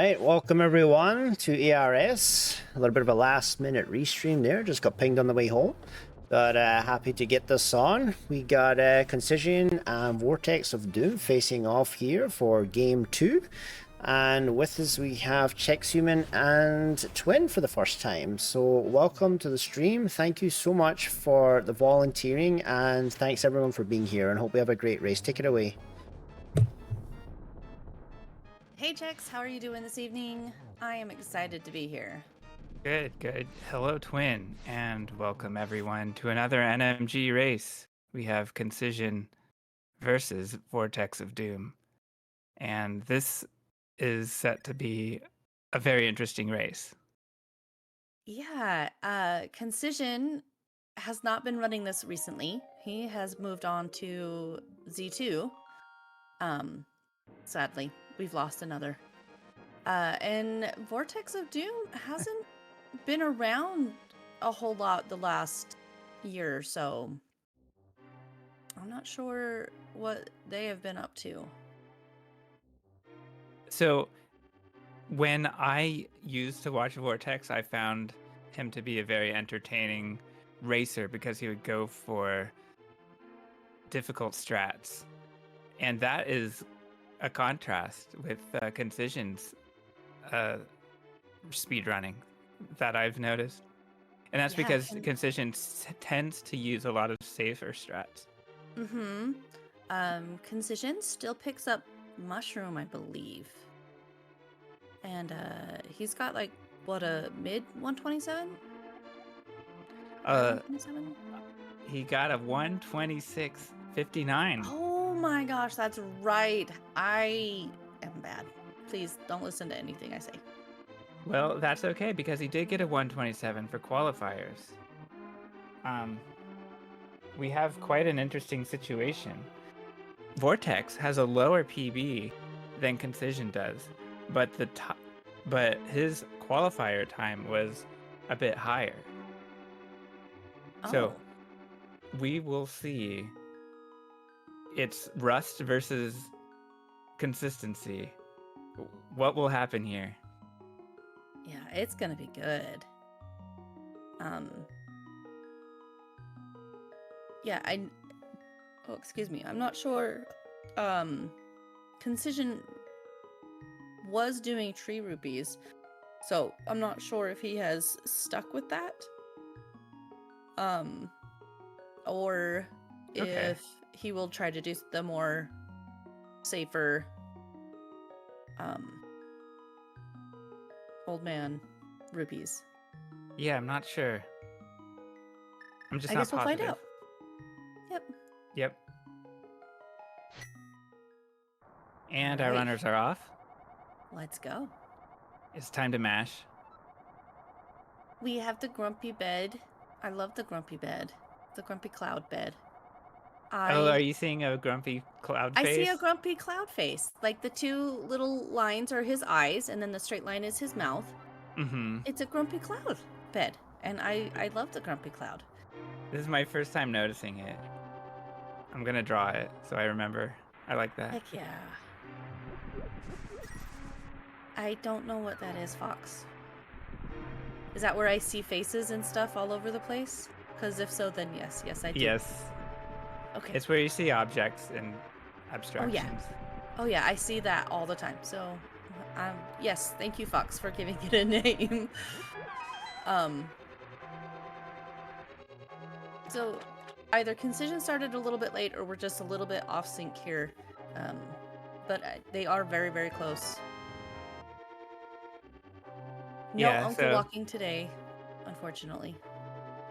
right, welcome everyone to ARS. A little bit of a last minute restream there, just got pinged on the way home. But happy to get this on. We got Concision and Vortex of Doom facing off here for game 2. And with us we have Checkshuman and Twin for the first time. So welcome to the stream. Thank you so much for the volunteering, and thanks everyone for being here, and hope we have a great race. Take it away. Hey Chex, how are you doing this evening? I am excited to be here. Good. Hello, Twin, and welcome everyone to another NMG race. We have Concision versus Vortex of Doom. And this is set to be a very interesting race. Yeah, Concision has not been running this recently. He has moved on to Z2. Sadly, we've lost another. And Vortex of Doom hasn't been around a whole lot the last year or so. I'm not sure what they have been up to. So when I used to watch Vortex, I found him to be a very entertaining racer because he would go for difficult strats. And that is a contrast with Concision's speed running that I've noticed. And that's because Concision tends to use a lot of safer strats. Concision still picks up Mushroom, I believe. And he's got like what, a mid 127? 127? He got a 126.59. Oh my gosh, that's right. I am bad. Please don't listen to anything I say. Well, that's okay because he did get a 127 for qualifiers. We have quite an interesting situation. Vortex has a lower PB than Concision does, but his qualifier time was a bit higher. Oh. So we will see. It's rust versus consistency. What will happen here? Yeah, it's gonna be good. Yeah, oh, excuse me. I'm not sure. Concision was doing tree rupees, so I'm not sure if he has stuck with that. Or if he will try to do the more safer, old man rupees. Yeah, I'm not sure. I'm just I not guess we'll positive. find out. Yep. And our runners are off. Let's go. It's time to mash. We have the grumpy bed. I love the grumpy bed. The grumpy cloud bed. Are you seeing a grumpy cloud face? I see a grumpy cloud face. Like the two little lines are his eyes, and then the straight line is his mouth. It's a grumpy cloud bed, and I love the grumpy cloud. This is my first time noticing it. I'm gonna draw it so I remember. I like that. Heck yeah. I don't know what that is, Fox. Is that where I see faces and stuff all over the place? Because if so, then yes, I do. Yes. Okay. It's where you see objects and abstractions. Oh yeah, I see that all the time. So, yes, thank you, Fox, for giving it a name. So, either Concision started a little bit late, or we're just a little bit off sync here. But they are very, very close. No Uncle Walking today, unfortunately.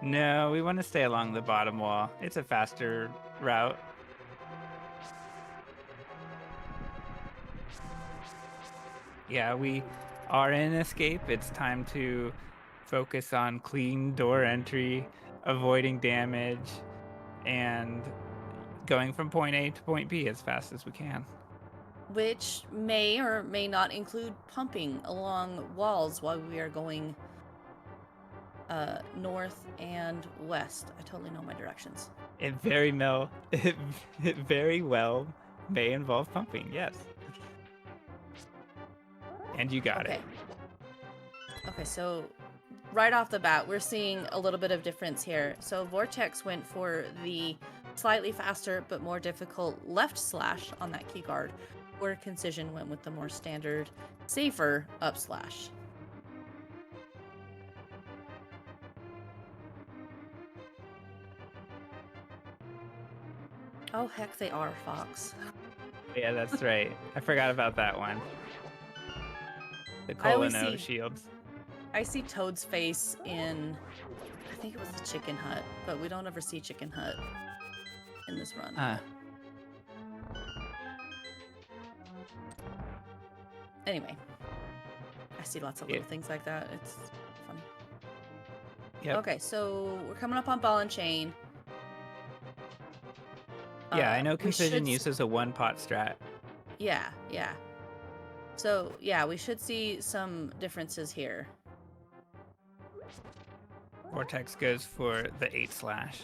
No, we want to stay along the bottom wall. It's a faster route. Yeah, we are in escape. It's time to focus on clean door entry, avoiding damage, and going from point A to point B as fast as we can. Which may or may not include pumping along walls while we are going north and west. I totally know my directions. It very well may involve pumping, yes. And you got it. Okay, so right off the bat, we're seeing a little bit of difference here. So Vortex went for the slightly faster but more difficult left slash on that key guard, where Concision went with the more standard, safer up slash. Oh, heck, they are, Fox. Yeah, that's right. I forgot about that one. The I always Colano see- shields. I see Toad's face in, I think it was the Chicken Hut, but we don't ever see Chicken Hut in this run. Huh. Anyway, I see lots of little things like that. It's funny. Yep. Okay, so we're coming up on Ball and Chain. Yeah, I know we Concision should uses a one-pot strat. Yeah. So, yeah, we should see some differences here. Vortex goes for the 8 slash.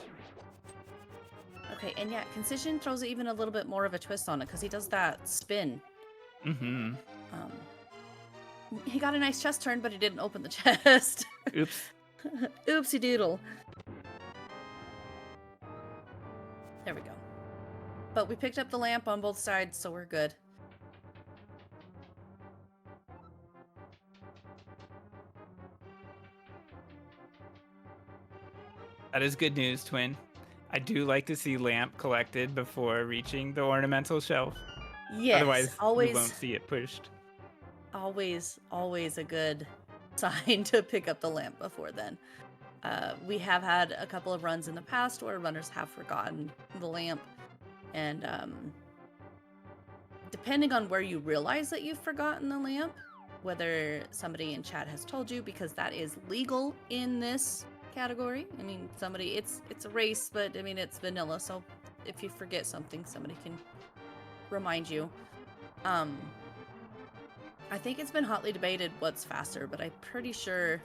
Okay, and yeah, Concision throws even a little bit more of a twist on it because he does that spin. Mm-hmm. He got a nice chest turn, but he didn't open the chest. Oops. Oopsie doodle. There we go. But we picked up the lamp on both sides, so we're good. That is good news, Twin. I do like to see lamp collected before reaching the ornamental shelf. Yes, Otherwise, always, we won't see it pushed. always a good sign to pick up the lamp before then. We have had a couple of runs in the past where runners have forgotten the lamp, and depending on where you realize that you've forgotten the lamp, whether somebody in chat has told you, because that is legal in this category. I mean, it's a race, but I mean, it's vanilla, so if you forget something, somebody can remind you. I think it's been hotly debated what's faster, but I'm pretty sure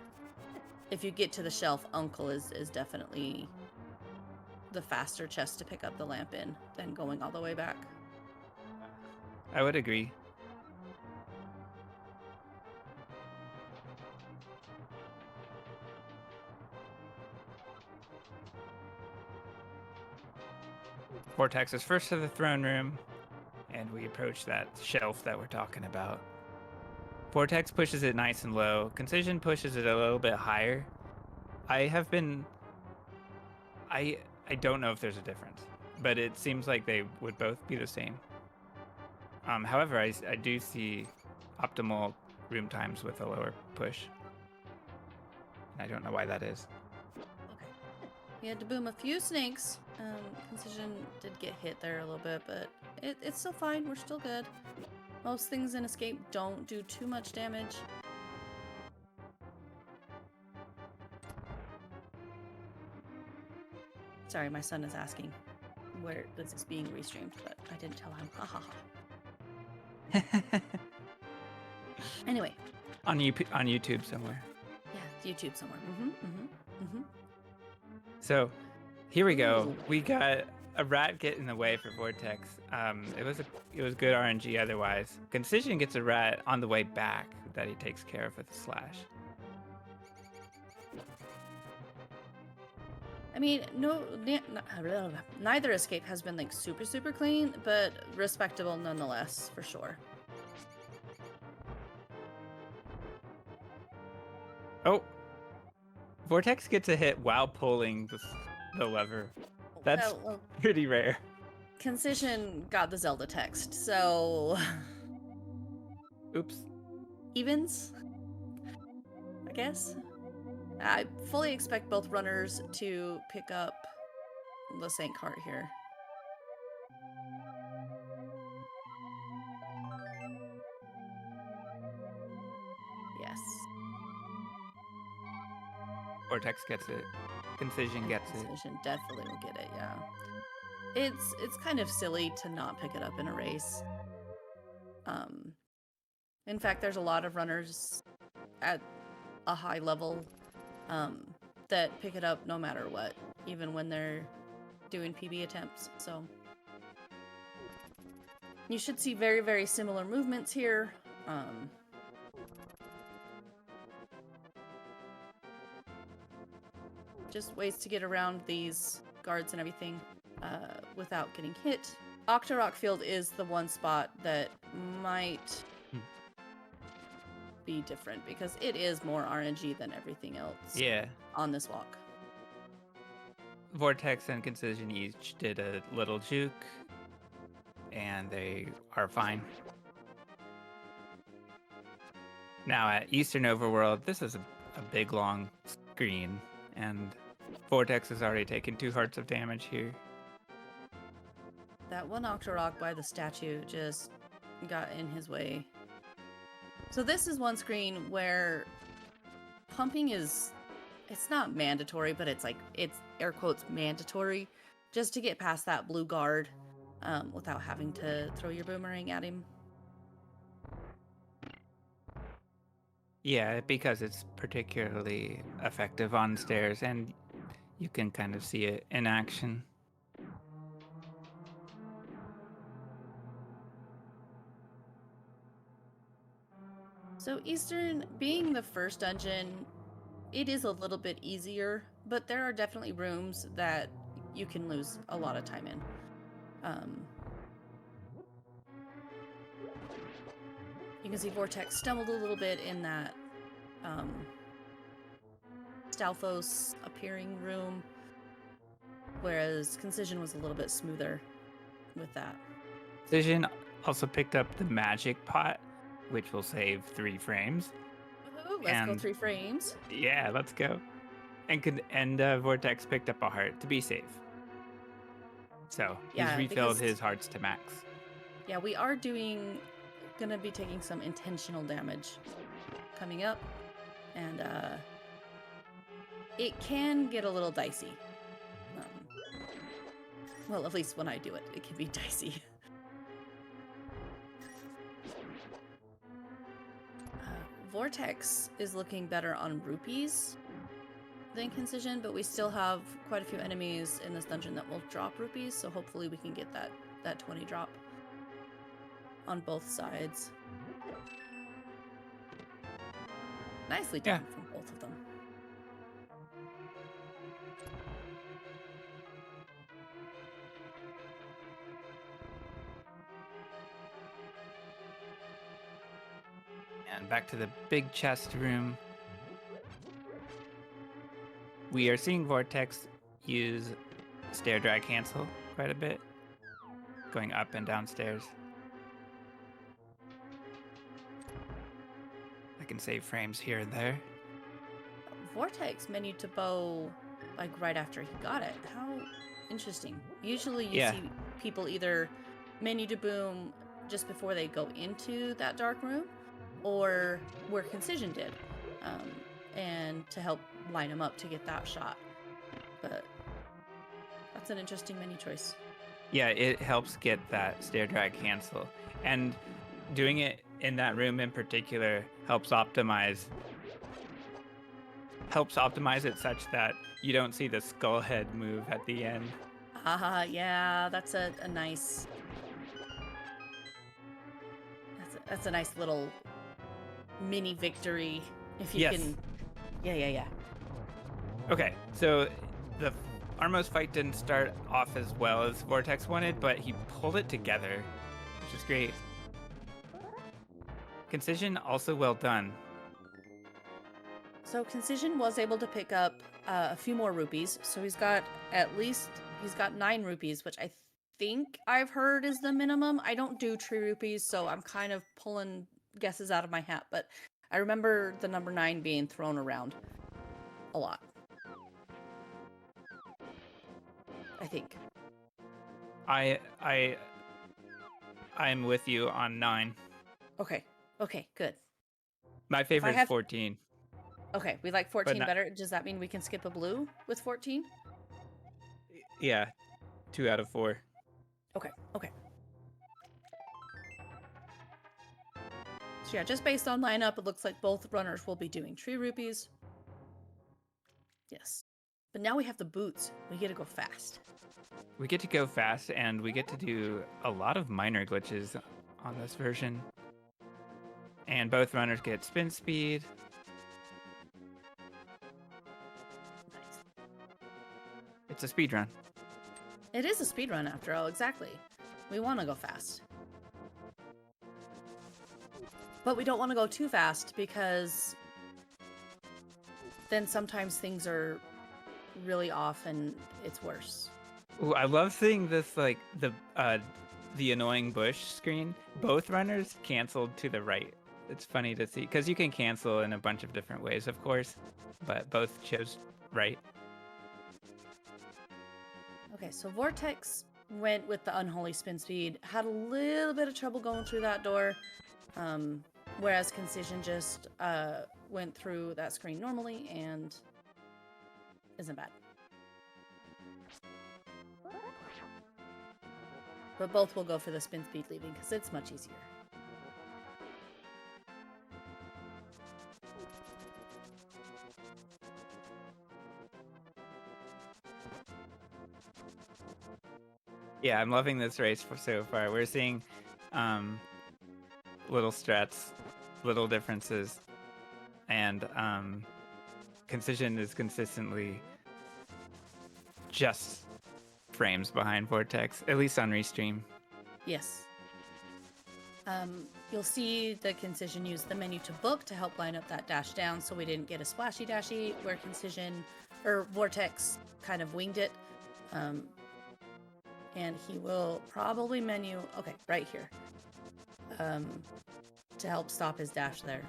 if you get to the shelf, Uncle is definitely the faster chest to pick up the lamp in than going all the way back. I would agree. Vortex is first to the throne room, and we approach that shelf that we're talking about. Vortex pushes it nice and low. Concision pushes it a little bit higher. I don't know if there's a difference, but it seems like they would both be the same. However, I do see optimal room times with a lower push. I don't know why that is. Okay. We had to boom a few snakes. Concision did get hit there a little bit, but it's still fine. We're still good. Most things in Escape don't do too much damage. Sorry, my son is asking where this is being restreamed, but I didn't tell him. Ha ha ha. Anyway. On YouTube somewhere. Yeah, YouTube somewhere. So, here we go. Ooh. We got a rat get in the way for Vortex. It was good RNG otherwise. Concision gets a rat on the way back that he takes care of with a slash. I mean, neither escape has been like super clean, but respectable nonetheless, for sure. Oh, Vortex gets a hit while pulling the lever. That's well, pretty rare. Concision got the Zelda text, so Oops. evens, I guess. I fully expect both runners to pick up the Saint cart here. Yes. Vortex gets it. Concision gets it. Concision definitely will get it, yeah. It's kind of silly to not pick it up in a race. In fact, there's a lot of runners at a high level that pick it up no matter what, even when they're doing PB attempts. So you should see very, very similar movements here. just ways to get around these guards and everything without getting hit. Octorok Field is the one spot that might be different because it is more RNG than everything else on this walk. Vortex and Concision each did a little juke, and they are fine. Now at Eastern Overworld, this is a big long screen, and Vortex has already taken 2 hearts of damage here. That one Octorok by the statue just got in his way. So this is one screen where pumping is, it's not mandatory, but it's air quotes mandatory just to get past that blue guard without having to throw your boomerang at him. Yeah, because it's particularly effective on stairs, and you can kind of see it in action. So Eastern, being the first dungeon, it is a little bit easier, but there are definitely rooms that you can lose a lot of time in. You can see Vortex stumbled a little bit in that Stalfos appearing room, whereas Concision was a little bit smoother with that. Concision also picked up the magic pot, which will save 3 frames. Woohoo, let's go 3 frames. Yeah, let's go. And Vortex picked up a heart to be safe. So he's refilled his hearts to max. Yeah, we are gonna be taking some intentional damage coming up, and it can get a little dicey. Well, at least when I do it, it can be dicey. Vortex is looking better on rupees than Concision, but we still have quite a few enemies in this dungeon that will drop rupees, so hopefully we can get that 20 drop on both sides. Nicely done from both of them. And back to the big chest room. We are seeing Vortex use stair drag cancel quite a bit, going up and down stairs. I can save frames here and there. Vortex menued to bow like right after he got it. How interesting. Usually you see people either menu to boom just before they go into that dark room, or where Concision did, and to help line them up to get that shot. But that's an interesting menu choice. Yeah, it helps get that stair drag cancel, and doing it in that room in particular helps optimize it such that you don't see the skull head move at the end. Yeah, that's a nice. That's a nice little mini victory if you can. Yeah. Okay, so the Armos fight didn't start off as well as Vortex wanted, but he pulled it together, which is great. Concision also well done. So Concision was able to pick up a few more rupees, so he's got 9 rupees, which I think I've heard is the minimum. I don't do tree rupees, so I'm kind of pulling guesses out of my hat, but I remember the number 9 being thrown around a lot. I think. I'm with you on 9. Okay, good. My favorite is 14. Okay, we like 14 better. Does that mean we can skip a blue with 14? Yeah, 2 out of 4. Okay. So yeah, just based on lineup, it looks like both runners will be doing tree rupees. Yes. But now we have the boots. We get to go fast. We get to go fast, and we get to do a lot of minor glitches on this version. And both runners get spin speed. Nice. It's a speed run. It is a speed run after all, exactly. We want to go fast. But we don't want to go too fast because then sometimes things are really off and it's worse. Ooh, I love seeing this, like, the annoying bush screen. Both runners canceled to the right. It's funny to see, because you can cancel in a bunch of different ways, of course, but both chose right. Okay, so Vortex went with the unholy spin speed, had a little bit of trouble going through that door, whereas Concision just went through that screen normally and isn't bad. But both will go for the spin speed leaving because it's much easier. Yeah, I'm loving this race so far. We're seeing little strats, little differences, and Concision is consistently just frames behind Vortex, at least on Restream. Yes. You'll see the Concision use the menu to book to help line up that dash down so we didn't get a splashy dashy, where Concision, or Vortex kind of winged it. And he will probably menu, okay, right here, to help stop his dash there.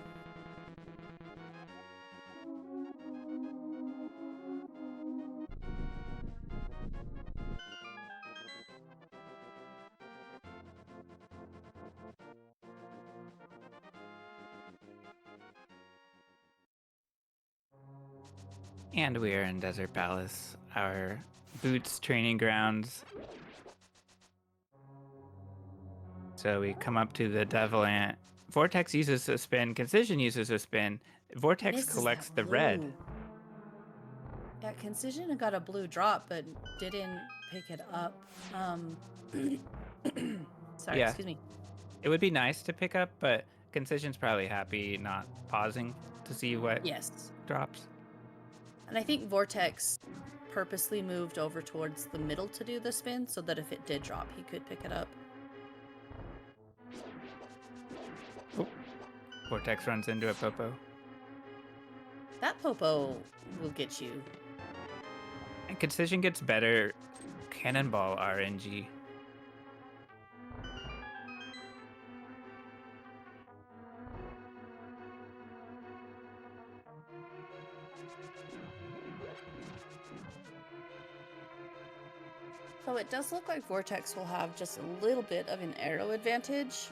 And we are in Desert Palace, our boots training grounds. So we come up to the Devil Ant. Vortex uses a spin, Concision uses a spin. Vortex Misses collects that the red. blue. Yeah, Concision got a blue drop, but didn't pick it up. Sorry, Yeah. excuse me. It would be nice to pick up, but Concision's probably happy not pausing to see what Yes. drops. And I think Vortex purposely moved over towards the middle to do the spin so that if it did drop, he could pick it up. Oh. Vortex runs into a Popo. That Popo will get you. And Concision gets better cannonball RNG. So it does look like Vortex will have just a little bit of an arrow advantage.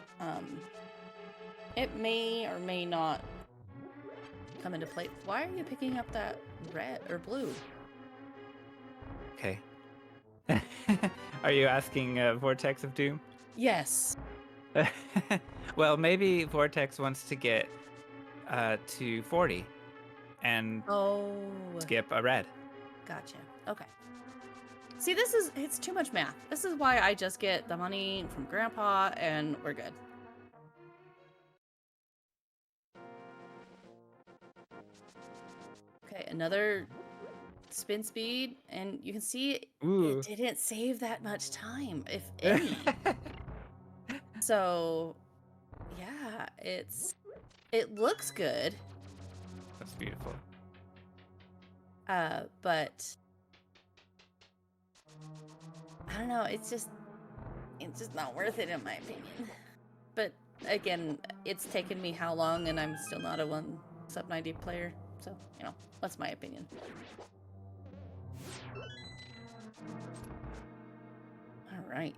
It may or may not come into play. Why are you picking up that red or blue? Okay. Are you asking Vortex of Doom? Yes. Well, maybe Vortex wants to get to 40 and Oh. skip a red. Gotcha. Okay. See, it's too much math. This is why I just get the money from Grandpa and we're good. Okay, another spin speed, and you can see Ooh. it didn't save that much time, if any. So, yeah, it looks good. That's beautiful. But I don't know, it's just not worth it in my opinion. But again, it's taken me how long and I'm still not a 1 sub 90 player. So, that's my opinion. All right.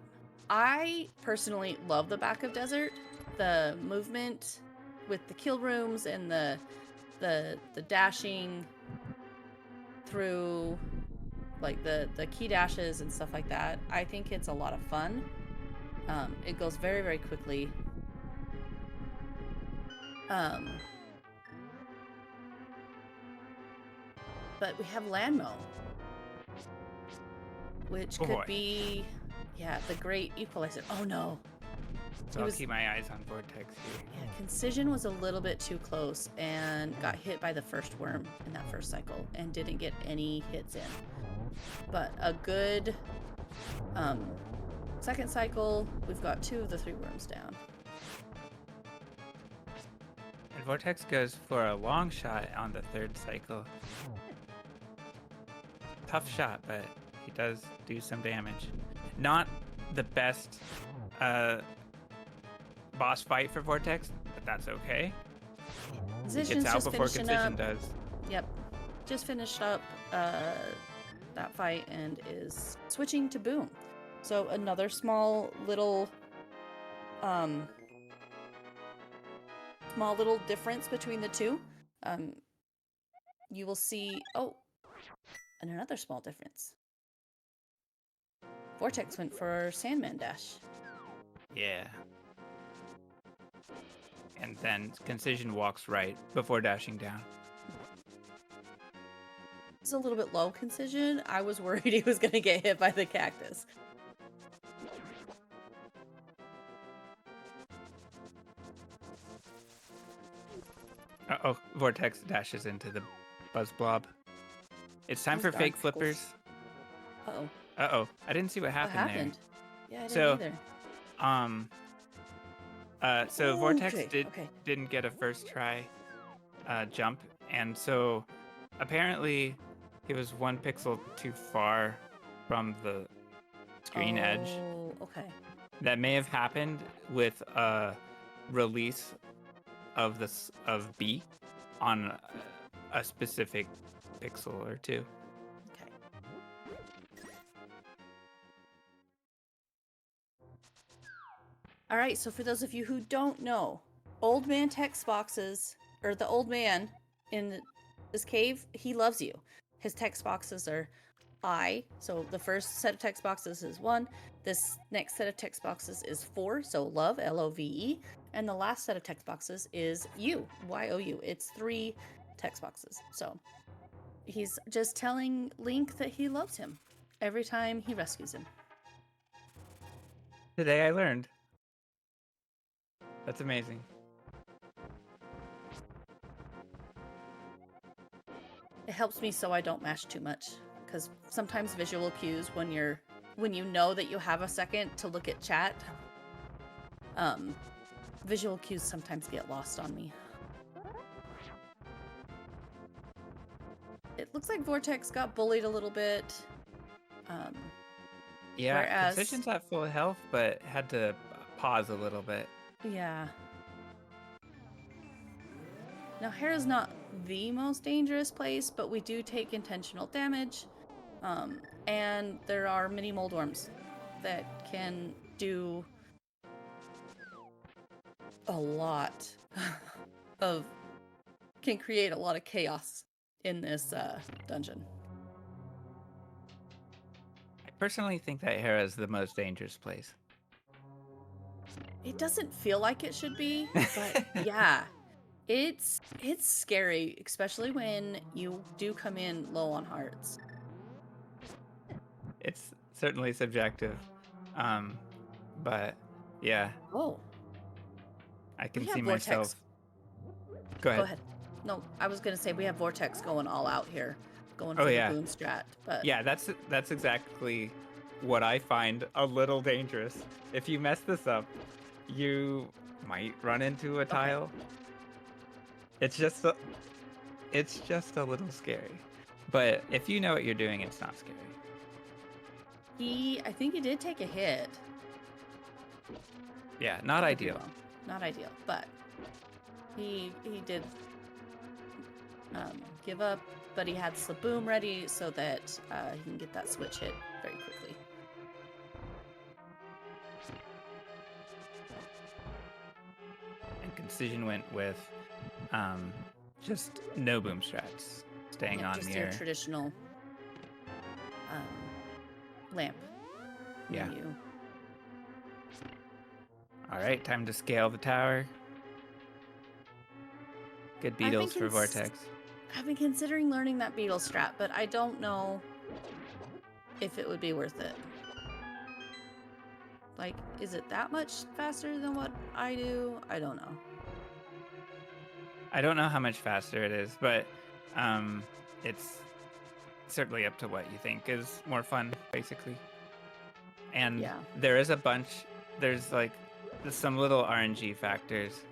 I personally love the back of Desert. The movement with the kill rooms and the dashing through like the key dashes and stuff like that. I think it's a lot of fun. It goes very, very quickly. But we have Landmo, which could be, the great equalizer. Oh no. So I'll keep my eyes on Vortex here. Yeah, Concision was a little bit too close and got hit by the first worm in that first cycle and didn't get any hits in. But a good second cycle, we've got 2 of the 3 worms down. And Vortex goes for a long shot on the 3rd cycle. Tough shot, but he does do some damage. Not the best boss fight for Vortex, but that's okay. He Concision's gets out just before finishing Concision up. does. Yep. Just finished up that fight and is switching to Boom. So another small little difference between the two. You will see, oh, and another small difference. Vortex went for Sandman Dash. Yeah. And then Concision walks right before dashing down. It's a little bit low, Concision. I was worried he was going to get hit by the cactus. Uh-oh, Vortex dashes into the Buzz Blob. It's time Those for darn fake pickles. flippers. Uh-oh. Uh-oh, I didn't see what What happened happened? Yeah, I didn't So, either. So Vortex Okay. didn't get a first try jump, and so apparently he was 1 pixel too far from the screen edge. Oh, okay. That may have happened with a release of B on a specific pixel or 2. Okay. All right, so for those of you who don't know, old man text boxes, or the old man in this cave, he loves you. His text boxes are I, so the first set of text boxes is 1. This next set of text boxes is 4, so love, Love. And the last set of text boxes is you, You. It's 3 text boxes. So he's just telling Link that he loves him every time he rescues him. Today I learned. That's amazing. It helps me so I don't mash too much, because sometimes visual cues when you know that you have a second to look at chat, visual cues sometimes get lost on me. It looks like Vortex got bullied a little bit. Yeah, Whereas- Concision's at full health, but had to pause a little bit. Yeah. Now, Hera's not the most dangerous place, but we do take intentional damage. And there are mini moldworms that can do a lot can create a lot of chaos in this dungeon. I personally think that Hera is the most dangerous place. It doesn't feel like it should be, but yeah. It's scary, especially when you do come in low on hearts. It's certainly subjective. But yeah, Oh, I can we have see Vortex. myself. Go ahead. Go ahead. No, I was gonna say we have Vortex going all out here, going Oh, for yeah. the boom strat. But Yeah, that's exactly what I find a little dangerous. If you mess this up, you might run into a tile. It's just a little scary. But if you know what you're doing, it's not scary. I think he did take a hit. Yeah, not Could be ideal. wrong. Not ideal, but he did give up, but he had Slaboom ready so that he can get that switch hit very quickly. And Concision went with just no boom strats, staying Yeah, on just near. your traditional lamp. near Yeah. you. All right, time to scale the tower. Good beetles for Vortex. I've been considering learning that beetle strat, but I don't know if it would be worth it. Like, is it that much faster than what I do? I don't know. I don't know how much faster it is, but it's certainly up to what you think is more fun, basically. And Yeah. there is a bunch. There's like some little RNG factors,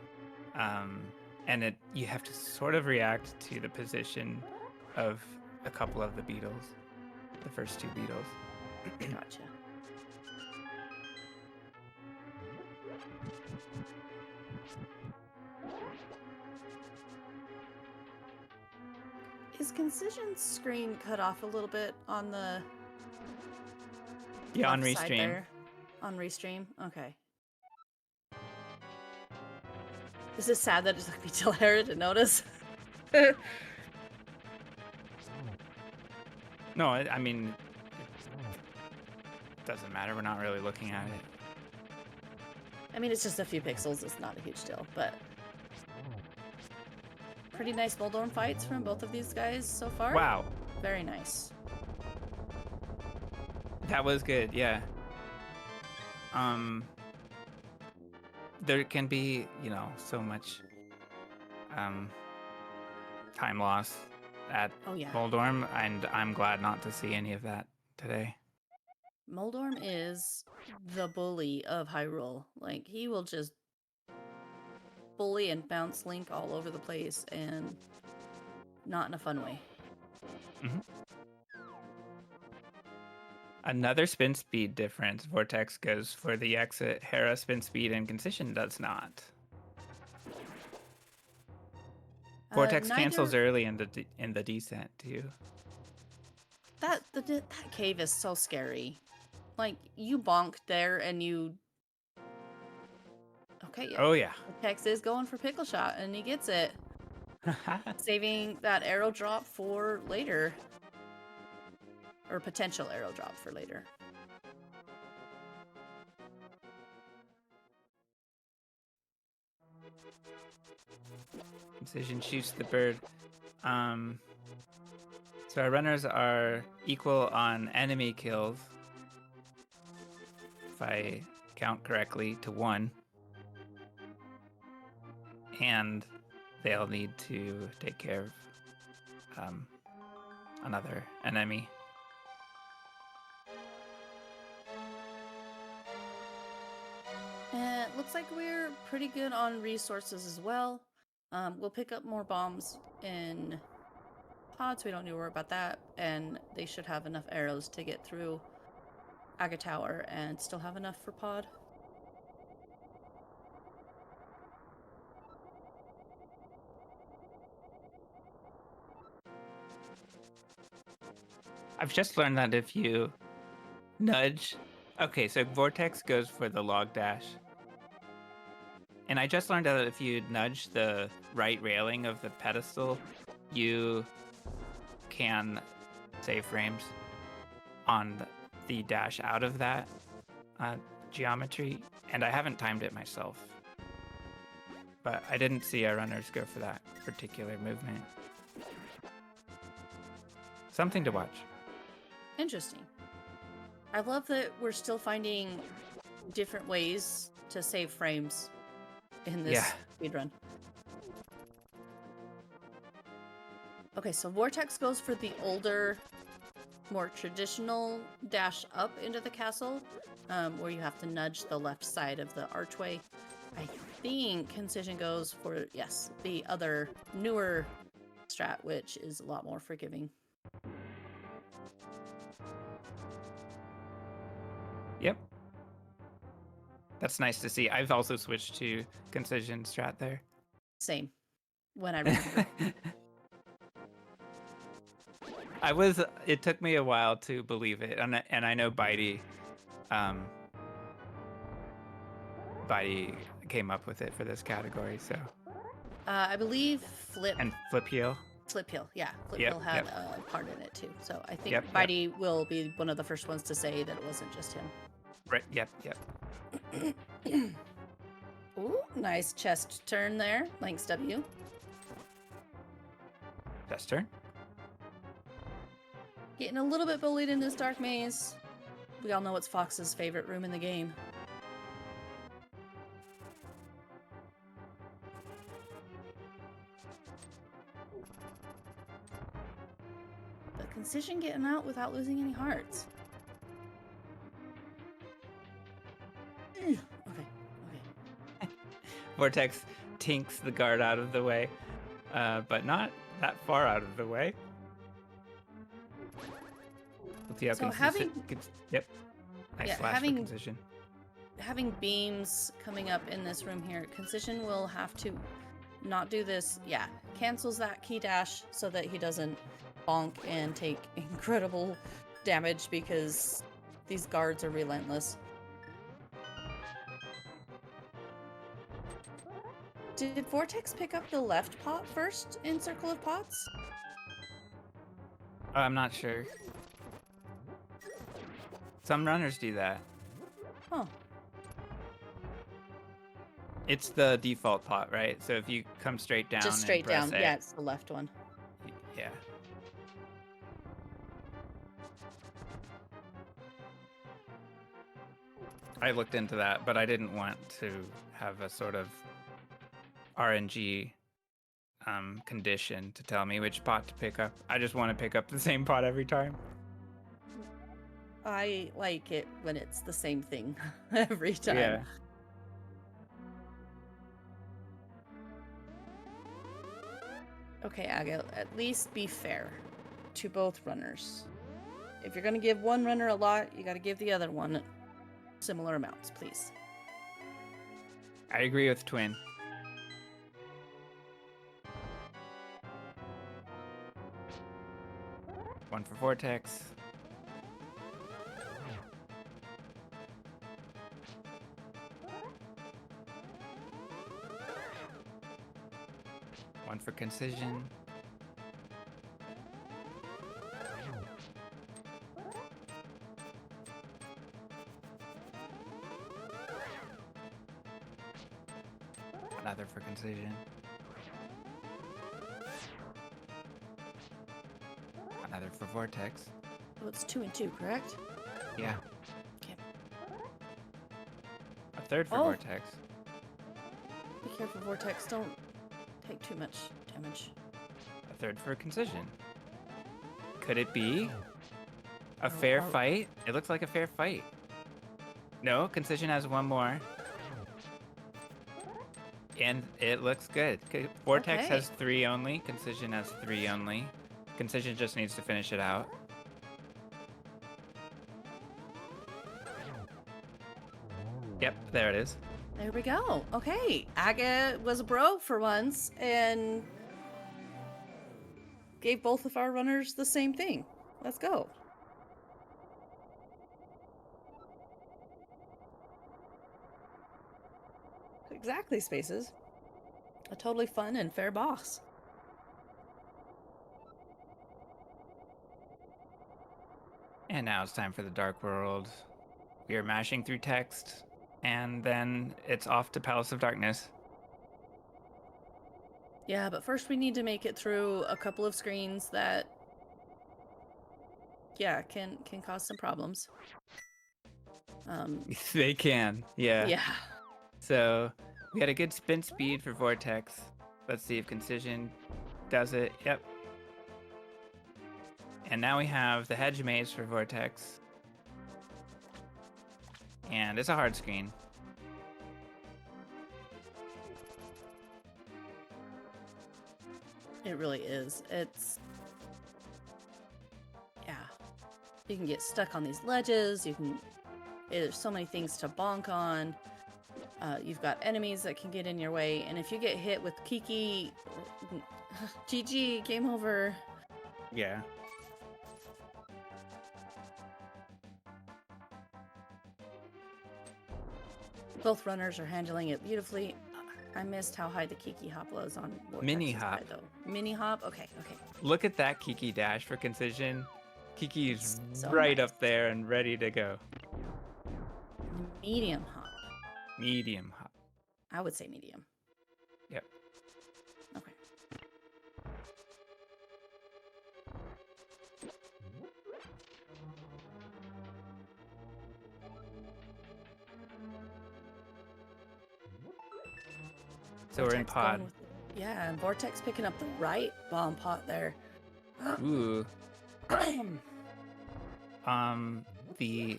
and you have to sort of react to the position of a couple of the beetles, the first 2 beetles. Gotcha. Is Concision's screen cut off a little bit on the Yeah, on left side restream. there? On restream? Okay. This is sad that it took me till Hera to notice. No, I mean, it doesn't matter. We're not really looking at it. I mean, it's just a few pixels. It's not a huge deal, but pretty nice Moldorm fights from both of these guys so far. Wow, Very nice. that was good. Yeah. There can be, so much time loss at Oh yeah. Moldorm, and I'm glad not to see any of that today. Moldorm is the bully of Hyrule. Like, he will just bully and bounce Link all over the place, and not in a fun way. Another spin speed difference. Vortex goes for the exit, Hera spin speed, and Concision does not. Vortex cancels early in the descent too. That cave is so scary. Like, you bonk there and you... Okay, yeah. Oh yeah. Vortex is going for Pickle Shot, and he gets it. Saving that arrow drop for later. Or potential arrow drop for later. Concision shoots the bird. So our runners are equal on enemy kills, if I count correctly, to 1. And they'll need to take care of another enemy. It looks like we're pretty good on resources as well. We'll pick up more bombs in pods. We don't need to worry about that. And they should have enough arrows to get through Aga Tower and still have enough for pod. I've just learned that if you nudge... Okay, so Vortex goes for the log dash. And I just learned that if you nudge the right railing of the pedestal, you can save frames on the dash out of that geometry. And I haven't timed it myself. But I didn't see our runners go for that particular movement. Something to watch. Interesting. I love that we're still finding different ways to save frames in this speedrun. Okay, so Vortex goes for the older, more traditional dash up into the castle, where you have to nudge the left side of the archway. I think Concision goes for, yes, the other newer strat, which is a lot more forgiving. Yep. That's nice to see. I've also switched to Concision strat there. Same. When I remember. It took me a while to believe it. And I know Bitey came up with it for this category, so. I believe Flip. And Flip Heel. Flip Hill, yeah. Flip Hill had a part in it too. So I think Yep, Bitey will be one of the first ones to say that it wasn't just him. Right, yep. Ooh, nice chest turn there. Thanks, W. Best turn. Getting a little bit bullied in this dark maze. We all know it's Fox's favorite room in the game. Concision getting out without losing any hearts? Okay, okay. Vortex tinks the guard out of the way, but not that far out of the way. Let's see how So Yep. Nice Yeah, slash for Concision. having beams coming up in this room here, Concision will have to not do this. Yeah, cancels that key dash so that he doesn't bonk and take incredible damage because these guards are relentless. Did Vortex pick up the left pot first in Circle of Pots? Oh, I'm not sure. Some runners do that. Huh. It's the default pot, right? So if you come straight down Just straight and press down. A, Yeah, it's the left one. yeah. I looked into that, but I didn't want to have a sort of RNG condition to tell me which pot to pick up. I just want to pick up the same pot every time. I like it when it's the same thing every time. Yeah. Okay, Aga, at least be fair to both runners. If you're going to give one runner a lot, you got to give the other one similar amounts, please. I agree with Twin. One for Vortex. One for Concision. Another for Concision. Another for Vortex. Oh, it's 2 and 2, correct? Yeah. Okay. A third for Oh. Vortex. Be careful, Vortex. Don't take too much damage. A third for Concision. Could it be a fair fight? It looks like a fair fight. No, Concision has one more. And it looks good. Vortex Okay. has 3 only. Concision has 3 only. Concision just needs to finish it out. Yep, there it is. There we go. Okay, Aga was a bro for once and gave both of our runners the same thing. Let's go. Exactly, Spaces. A totally fun and fair boss. And now it's time for the Dark World. We are mashing through text, and then it's off to Palace of Darkness. Yeah, but first we need to make it through a couple of screens that, yeah, can cause some problems. They can, yeah. Yeah. So we had a good spin speed for Vortex. Let's see if Concision does it. Yep. And now we have the hedge maze for Vortex. And it's a hard screen. It really is. It's... yeah. You can get stuck on these ledges. You can... there's so many things to bonk on. You've got enemies that can get in your way. And if you get hit with Kiki... GG, game over. Yeah. Both runners are handling it beautifully. I missed how high the Kiki hop was on Vortex's Mini side, hop. though. Mini hop? Okay, okay. Look at that Kiki dash for Concision. Kiki is So right nice. up there and ready to go. Medium hop. Medium hop. I would say medium. Yep. Okay. So we're in Vortex going pod. with yeah, and Vortex picking up the right bomb pot there. Ooh. The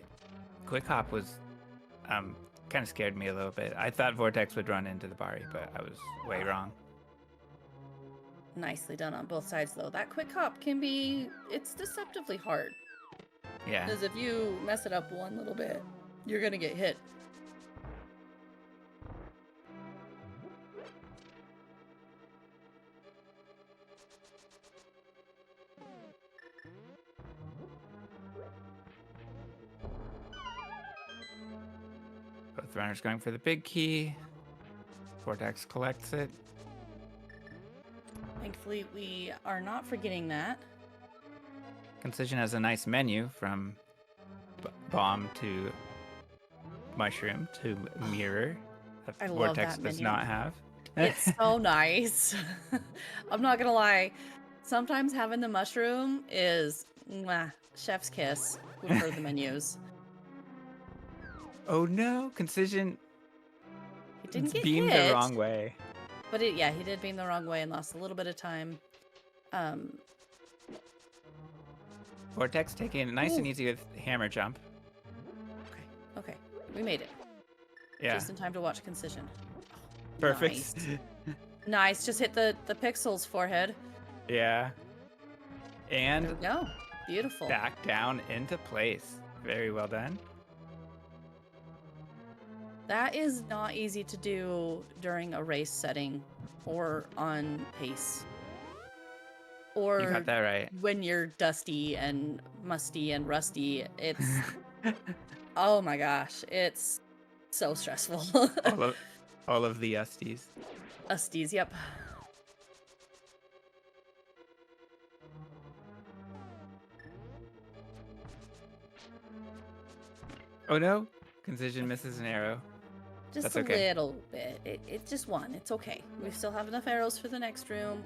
quick hop was kind of scared me a little bit. I thought Vortex would run into the Bari, but I was way wrong. Nicely done on both sides, though. That quick hop can be, it's deceptively hard. Yeah. Because if you mess it up one little bit, you're going to get hit. Both runners going for the big key. Vortex collects it. Thankfully, we are not forgetting that. Concision has a nice menu from bomb to mushroom to mirror that I love Vortex that does menu. not have. It's so nice. I'm not gonna lie. Sometimes having the mushroom is mwah, chef's kiss for the menus. Oh no, Concision He didn't get beamed hit, the wrong way. but he did beam the wrong way and lost a little bit of time. Vortex taking it nice and easy with hammer jump. Okay, we made it. Yeah, Just in time to watch Concision. perfect. Nice. Nice, just hit the pixel's forehead. Yeah, There and we go. Beautiful. back down into place. Very well done. That is not easy to do during a race setting or on pace. Or You got that right. when you're dusty and musty and rusty. It's oh my gosh, it's so stressful. all of the Usties. Usties, yep. Oh no, Concision misses an arrow. Just That's a okay. little bit. It just one. It's okay. We still have enough arrows for the next room,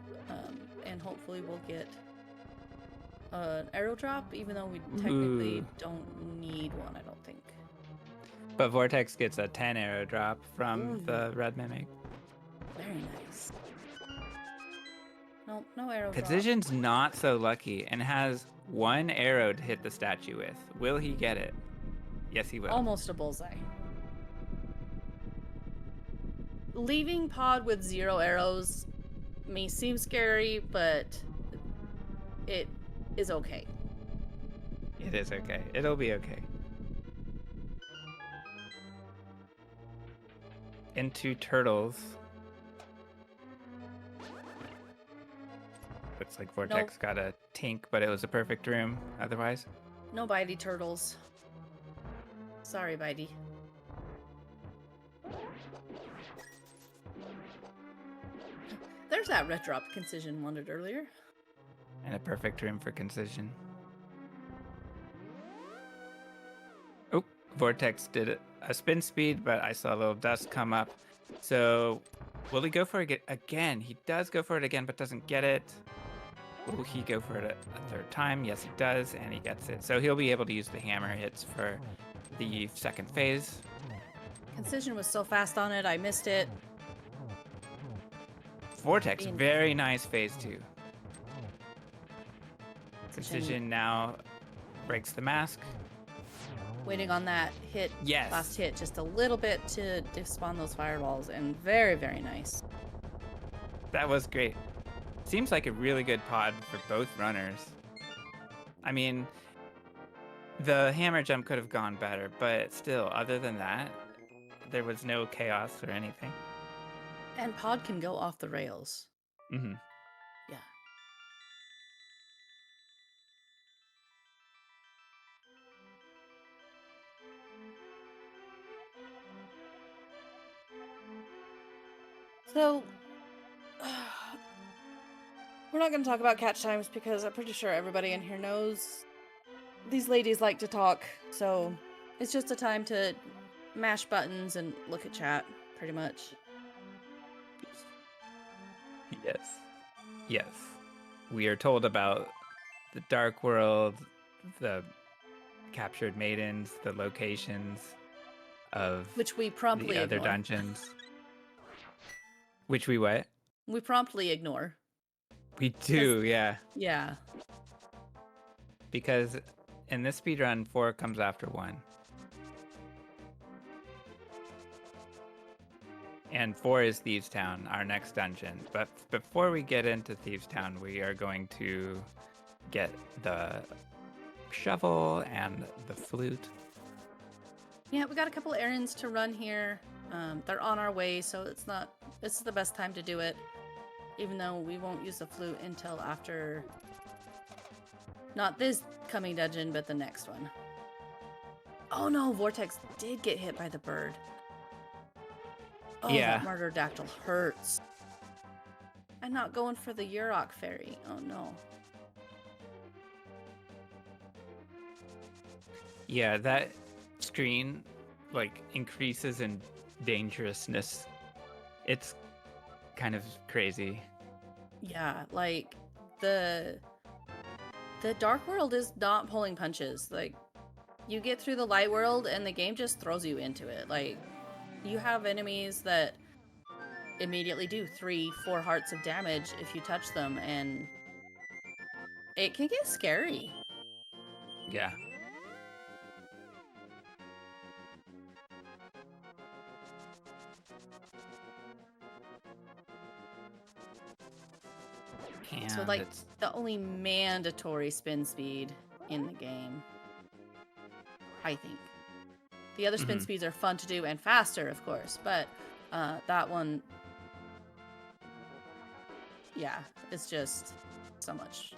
and hopefully we'll get an arrow drop, even though we technically Ooh. don't need one, I don't think. But Vortex gets a 10 arrow drop from Ooh. the red mimic. Very nice. Nope, no arrow drop. Concision's not so lucky and has one arrow to hit the statue with. Will he get it? Yes, he will. Almost a bullseye. Leaving pod with 0 arrows may seem scary, but it is okay. It is okay. It'll be okay. Into turtles. Looks like Vortex got a tink, but it was a perfect room otherwise. No bitey turtles. Sorry, bitey. There's that red drop Concision wanted earlier. And a perfect room for Concision. Oh, Vortex did a spin speed, but I saw a little dust come up. So will he go for it again? He does go for it again, but doesn't get it. Will he go for it a third time? Yes, he does, and he gets it. So he'll be able to use the hammer hits for the second phase. Concision was so fast on it, I missed it. Vortex, very nice phase 2. Concision now breaks the mask. Waiting on that hit, Yes. last hit, just a little bit to spawn those fireballs, and very, very nice. That was great. Seems like a really good pod for both runners. I mean, the hammer jump could have gone better, but still, other than that, there was no chaos or anything. And pod can go off the rails. Mm-hmm. Yeah. So, we're not going to talk about catch times because I'm pretty sure everybody in here knows these ladies like to talk. So, it's just a time to mash buttons and look at chat, pretty much. Yes. Yes. We are told about the Dark World, the captured maidens, the locations of Which we promptly the other ignore. dungeons. Which we what? We promptly ignore. We do, yeah. Yeah. because in this speedrun, 4 comes after 1. And 4 is Thieves Town, our next dungeon. But before we get into Thieves Town, we are going to get the shovel and the flute. Yeah, we got a couple errands to run here. They're on our way, so this is the best time to do it. Even though we won't use the flute until after, not this coming dungeon, but the next one. Oh no, Vortex did get hit by the bird. Oh, Yeah. that murder-dactyl hurts. I'm not going for the Yurok fairy. Oh no. Yeah, that screen like increases in dangerousness. It's kind of crazy. Yeah, like the dark world is not pulling punches. Like you get through the light world and the game just throws you into it. Like you have enemies that immediately do 3-4 hearts of damage if you touch them, and it can get scary. Yeah. And So like it's the only mandatory spin speed in the game, I think. The other spin speeds are fun to do and faster, of course, but that one, yeah, it's just so much.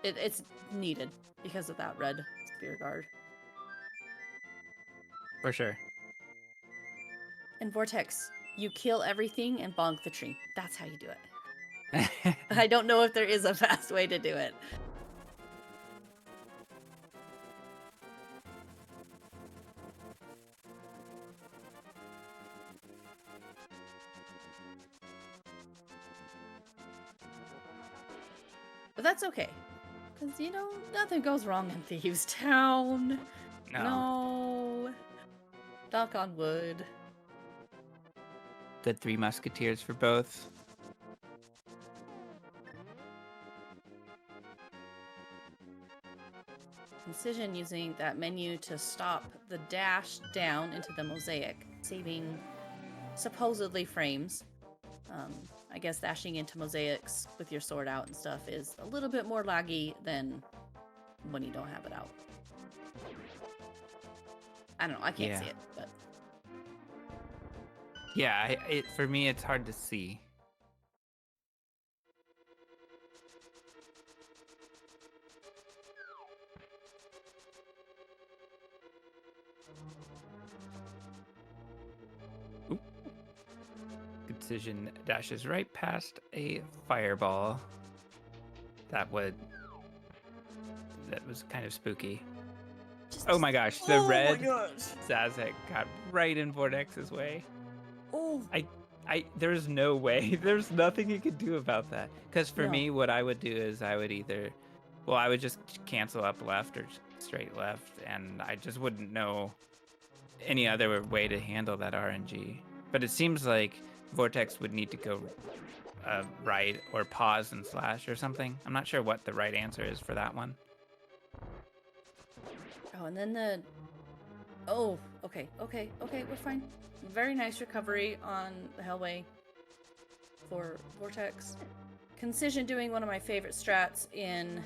It's needed because of that red spear guard. for sure. And Vortex, you kill everything and bonk the tree. That's how you do it. I don't know if there is a fast way to do it. But that's okay. Because, you know, nothing goes wrong in Thieves Town. No. Knock on wood. Good 3 musketeers for both. Concision using that menu to stop the dash down into the mosaic, saving supposedly frames. I guess dashing into mosaics with your sword out and stuff is a little bit more laggy than when you don't have it out. I don't know, I can't see it, but Yeah, for me it's hard to see. Oop. Concision dashes right past a fireball. That was kind of spooky. Oh my gosh, the red Zazek got right in Vortex's way. Oh, There's no way. There's nothing you could do about that. Because for me, what I would do is I would just cancel up left or straight left, and I just wouldn't know any other way to handle that RNG. But it seems like Vortex would need to go right or pause and slash or something. I'm not sure what the right answer is for that one. Oh, and then oh, okay, we're fine. Very nice recovery on the Hellway for Vortex. Concision doing one of my favorite strats in...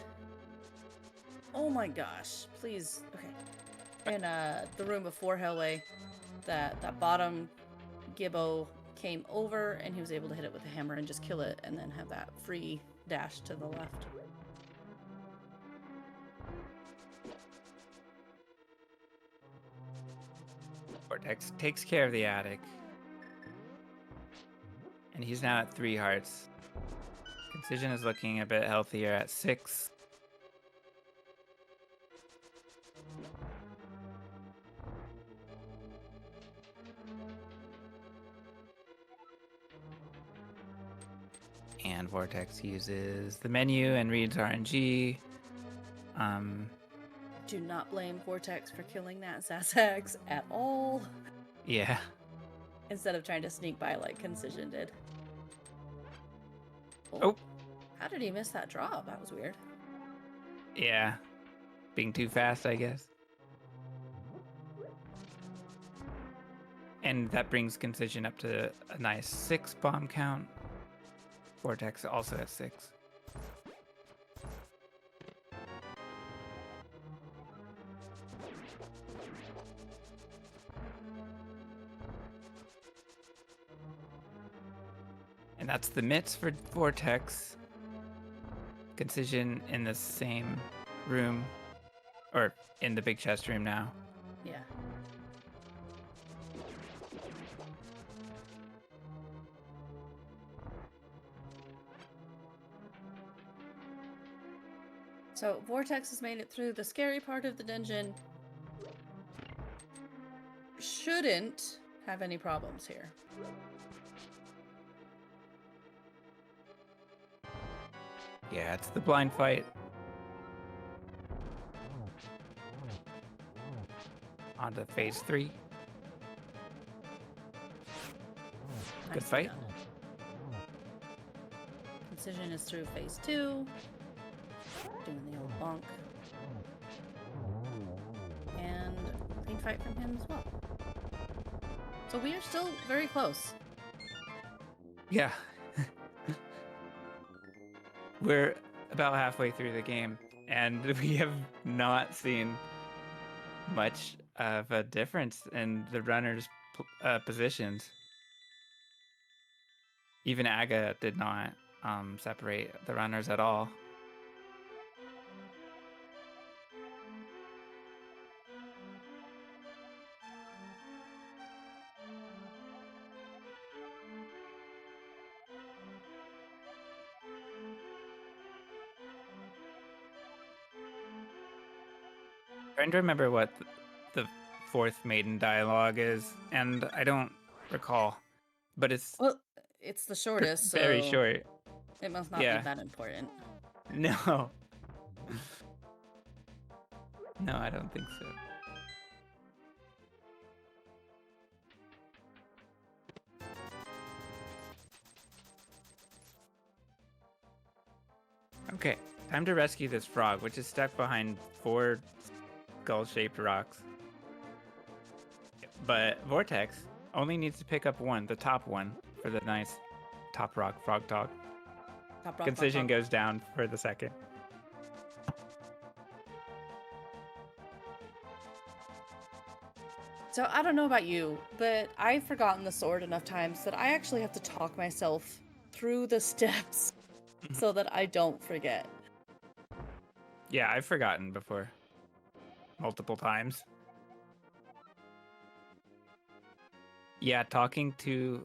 Oh my gosh, please, okay. In the room before Hellway, that bottom Gibbo came over and he was able to hit it with a hammer and just kill it and then have that free dash to the left. Vortex takes care of the attic. And he's now at 3 hearts. Concision is looking a bit healthier at 6. And Vortex uses the menu and reads RNG. Do not blame Vortex for killing that Zazax at all. Yeah. Instead of trying to sneak by like Concision did. Oh. How did he miss that drop? That was weird. Yeah. being too fast, I guess. And that brings Concision up to a nice 6 bomb count. Vortex also has 6. And that's the mitts for Vortex. Concision in the same room, or in the big chest room now. Yeah. So Vortex has made it through the scary part of the dungeon. Shouldn't have any problems here. Yeah, it's the blind fight. On to phase 3. Good Nicely fight. done. Concision is through phase 2. Doing the old bonk. And clean fight from him as well. So we are still very close. Yeah. We're about halfway through the game, and we have not seen much of a difference in the runners' positions. Even Aga did not separate the runners at all. Trying to remember what the fourth maiden dialogue is, and I don't recall, but it's Well, it's the shortest, so very short. it must not Yeah. be that important. No. No, I don't think so. Okay, time to rescue this frog, which is stuck behind 4 skull-shaped rocks. But Vortex only needs to pick up one, the top one, for the nice top rock frog talk. Top rock, Concision rock. goes down for the second. So I don't know about you, but I've forgotten the sword enough times that I actually have to talk myself through the steps so that I don't forget. Yeah, I've forgotten before. Multiple times. Yeah, talking to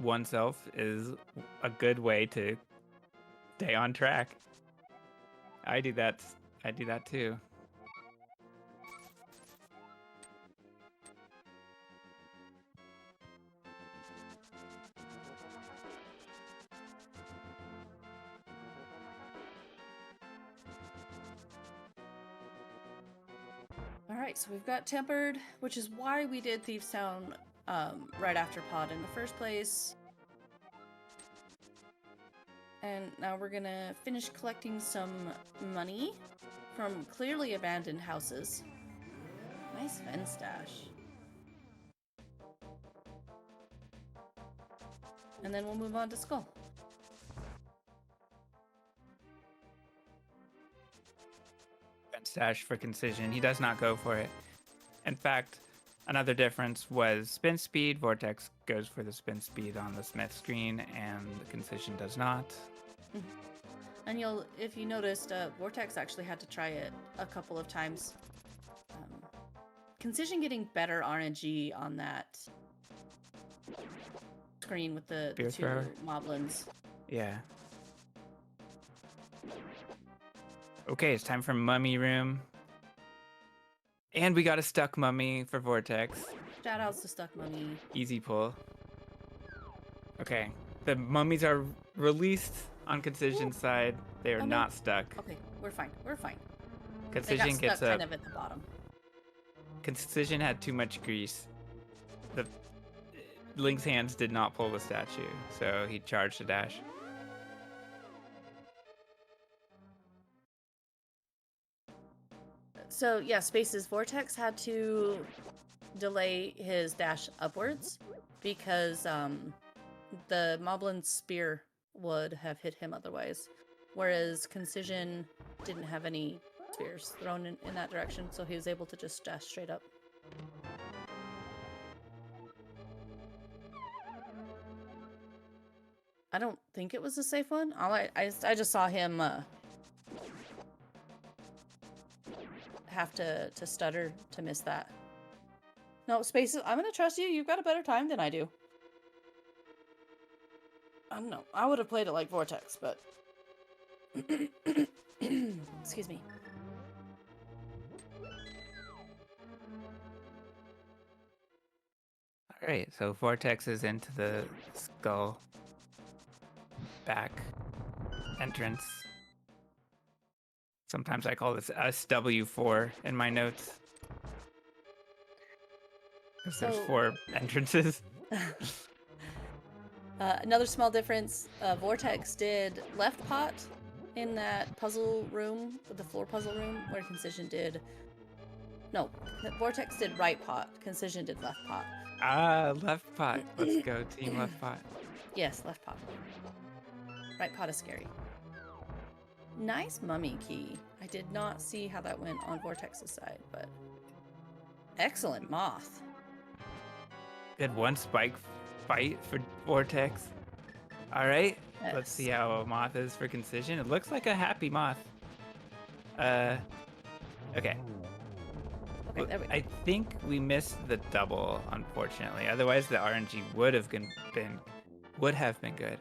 oneself is a good way to stay on track. I do that too. Alright, so we've got Tempered, which is why we did Thieves Town right after Pod in the first place. And now we're gonna finish collecting some money from clearly abandoned houses. Nice Ven stash. And then we'll move on to Skull. Stash for Concision. He does not go for it. In fact, another difference was spin speed. Vortex goes for the spin speed on the Smith screen, and the Concision does not. And if you noticed, Vortex actually had to try it a couple of times. Concision getting better RNG on that screen with the Spear two thrower? moblins. Yeah. Okay, it's time for Mummy Room. And we got a stuck mummy for Vortex. Shout outs to Stuck Mummy. Easy pull. Okay, the mummies are released on Concision's side. They are Oh, no. not stuck. Okay, we're fine. We're fine. They got Concision stuck gets kind a... of at the bottom. Concision had too much grease. The Link's hands did not pull the statue, so he charged a dash. So yeah, Space's Vortex had to delay his dash upwards because the Moblin Spear would have hit him otherwise. Whereas Concision didn't have any spears thrown in that direction, so he was able to just dash straight up. I don't think it was a safe one. I just saw him have to stutter to miss that. No, Spaces, I'm gonna trust you. You've got a better time than I do. I don't know. I would have played it like Vortex, but... Excuse me. Alright, so Vortex is into the skull back entrance. Sometimes I call this SW4 in my notes. Because there's 4 entrances. Another small difference, Vortex did left pot in that puzzle room, the floor puzzle room, where Concision did... No, Vortex did right pot, Concision did left pot. Ah, left pot. Let's go, team left pot. Yes, left pot. Right pot is scary. Nice mummy key. I did not see how that went on Vortex's side, but... Excellent moth. Good one spike fight for Vortex. Alright, Yes. let's see how a moth is for Concision. It looks like a happy moth. Okay. Okay, there we go. I think we missed the double, unfortunately. Otherwise, the RNG would have been good.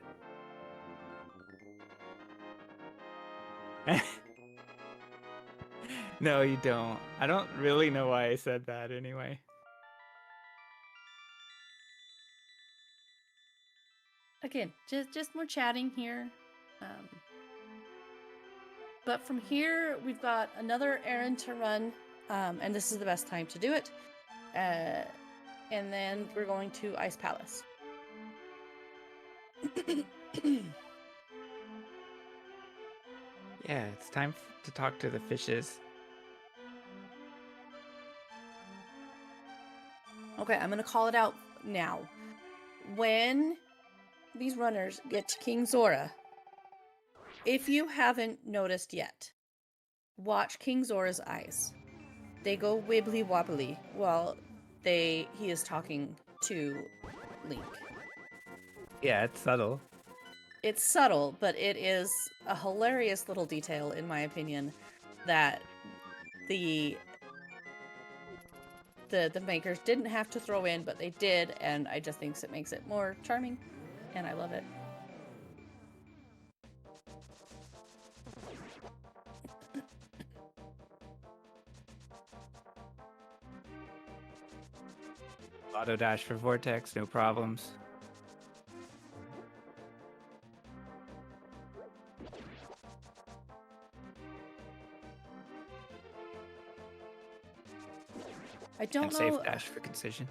No, you don't. I don't really know why I said that anyway. Again, just more chatting here. But from here, we've got another errand to run, and this is the best time to do it. And then we're going to Ice Palace. Yeah, it's time to talk to the fishes. Okay, I'm going to call it out now. When these runners get to King Zora, if you haven't noticed yet, watch King Zora's eyes. They go wibbly wobbly while he is talking to Link. Yeah, it's subtle. It's subtle, but it is a hilarious little detail, in my opinion, that the makers didn't have to throw in, but they did, and I just think it makes it more charming, and I love it. Auto dash for Vortex, no problems. I don't And know. safe dash for Concision.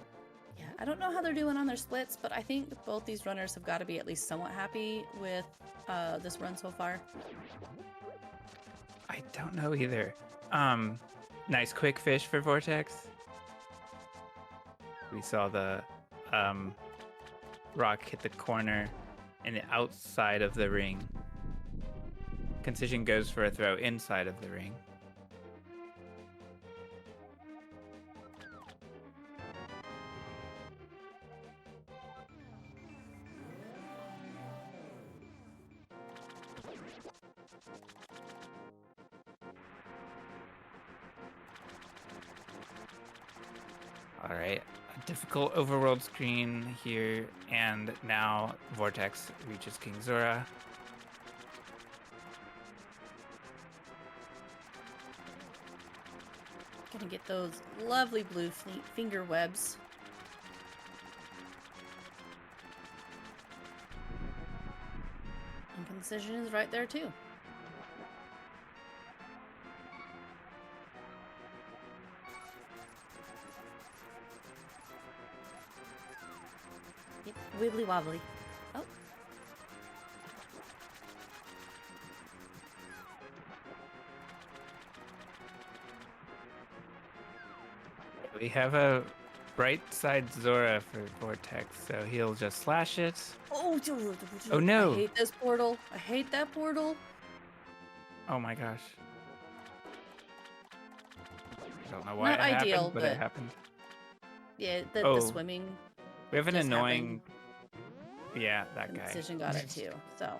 Yeah, I don't know how they're doing on their splits, but I think both these runners have got to be at least somewhat happy with this run so far. I don't know either. Nice quick fish for Vortex. We saw the rock hit the corner and the outside of the ring. Concision goes for a throw inside of the ring. All right, a difficult overworld screen here, and now Vortex reaches King Zora. Gonna get those lovely blue finger webs. And Concision is right there too. Yep, wibbly wobbly. Oh. We have a right side Zora for Vortex, so he'll just slash it. Oh, Oh no! I hate this portal. I hate that portal. Oh my gosh. I don't know why Not it ideal, happened, but it happened. Yeah, the Oh. swimming. We have an just annoying... Yeah, that guy. Concision got it too. So,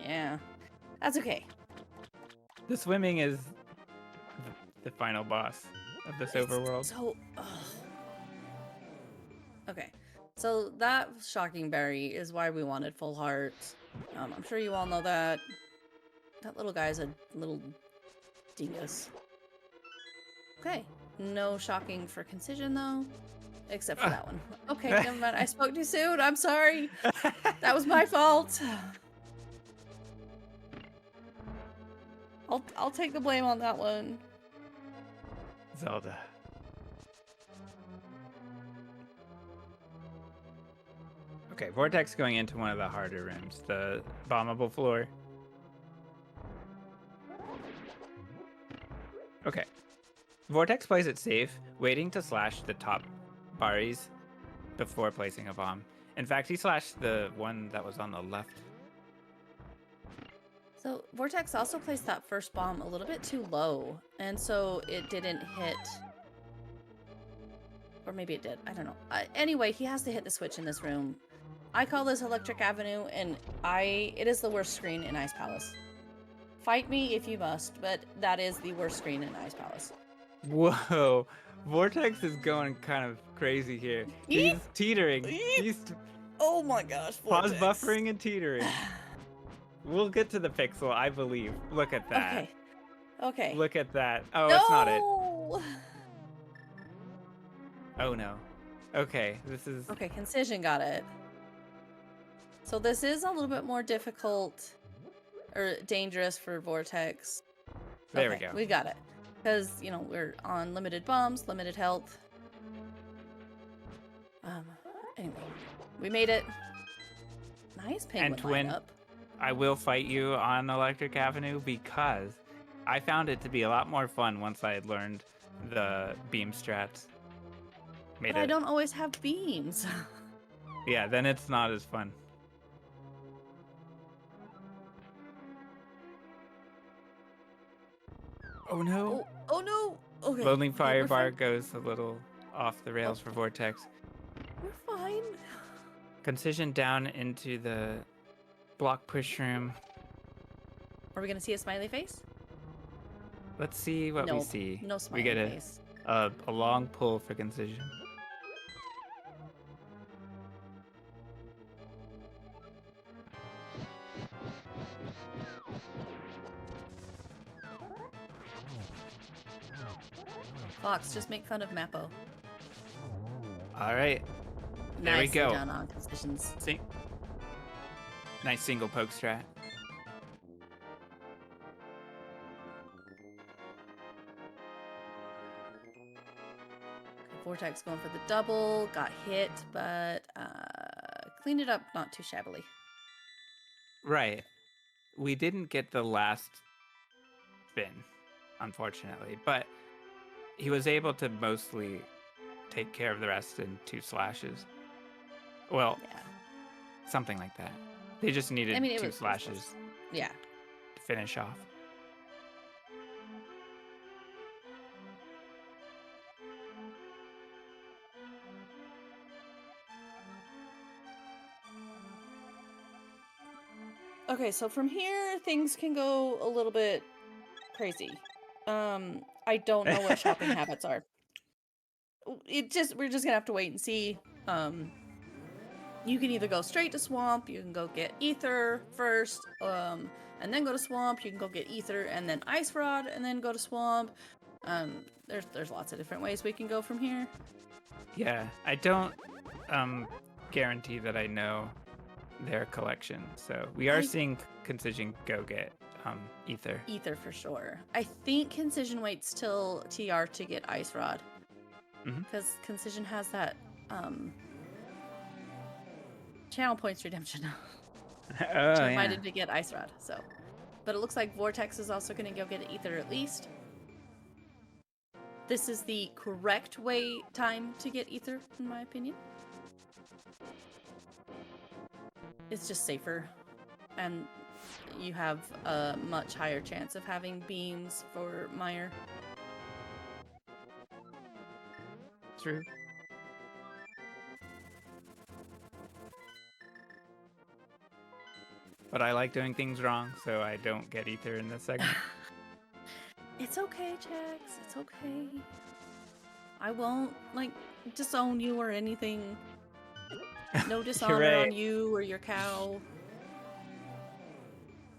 yeah. That's okay. The swimming is the final boss of this overworld. So, okay. So that shocking berry is why we wanted full hearts. I'm sure you all know that. That little guy's a little dingus. Okay. No shocking for Concision though. Except for that one. Okay, never mind. I spoke too soon. I'm sorry. That was my fault. I'll take the blame on that one. Zelda. Okay, Vortex going into one of the harder rooms, the bombable floor. Okay. Vortex plays it safe, waiting to slash the top Baris before placing a bomb. In fact, he slashed the one that was on the left. So Vortex also placed that first bomb a little bit too low, and so it didn't hit. Or maybe it did. I don't know. Anyway, he has to hit the switch in this room. I call this Electric Avenue, and it is the worst screen in Ice Palace. Fight me if you must, but that is the worst screen in Ice Palace. Whoa. Vortex is going kind of crazy here. He's teetering. He's oh my gosh, pause Vortex. buffering and teetering. We'll get to the pixel, I believe. Look at that. Okay. Okay. Look at that. Oh, no! it's not it. Oh no. Okay, this is... Okay, Concision got it. So this is a little bit more difficult or dangerous for Vortex. There we go. We got it. Because, you know, we're on limited bombs, limited health. Anyway, we made it. Nice penguin And Twin, lineup. I will fight you on Electric Avenue because I found it to be a lot more fun once I had learned the beam strats. But I don't always have beams. Yeah, then it's not as fun. Oh no. Oh no. Okay. Lonely Fire we're Bar fine. goes a little off the rails for Vortex. We're fine. Concision down into the block push room. Are we gonna see a smiley face? Let's see what we Nope, see. no We smiley get face. a long pull for Concision. Fox, just make fun of Mappo. All right. There we Nicely go. done on Concision's. See? Nice single poke strat. Vortex going for the double, got hit, but cleaned it up not too shabbily. Right. We didn't get the last spin, unfortunately, but he was able to mostly take care of the rest in 2 slashes. Well, Yeah. something like that. They just needed I mean, it 2 was slashes Yeah. to finish off. Okay, so from here things can go a little bit crazy. I don't know what shopping habits are. We're just gonna have to wait and see. You can either go straight to swamp, you can go get ether first, and then go to swamp. You can go get ether and then ice rod and then go to swamp. There's lots of different ways we can go from here. Yeah, I don't guarantee that I know their collection. So we are seeing Concision go get ether. Ether for sure. I think Concision waits till TR to get ice rod. Because Concision has that channel points redemption. Oh, Invited to get ice rod. So, but it looks like Vortex is also going to go get ether at least. this is the correct time to get ether, in my opinion. It's just safer, and you have a much higher chance of having beams for mire. True. But I like doing things wrong, so I don't get ether in this segment. It's okay, Jax. It's okay. I won't, like, disown you or anything. No dishonor on you or your cow.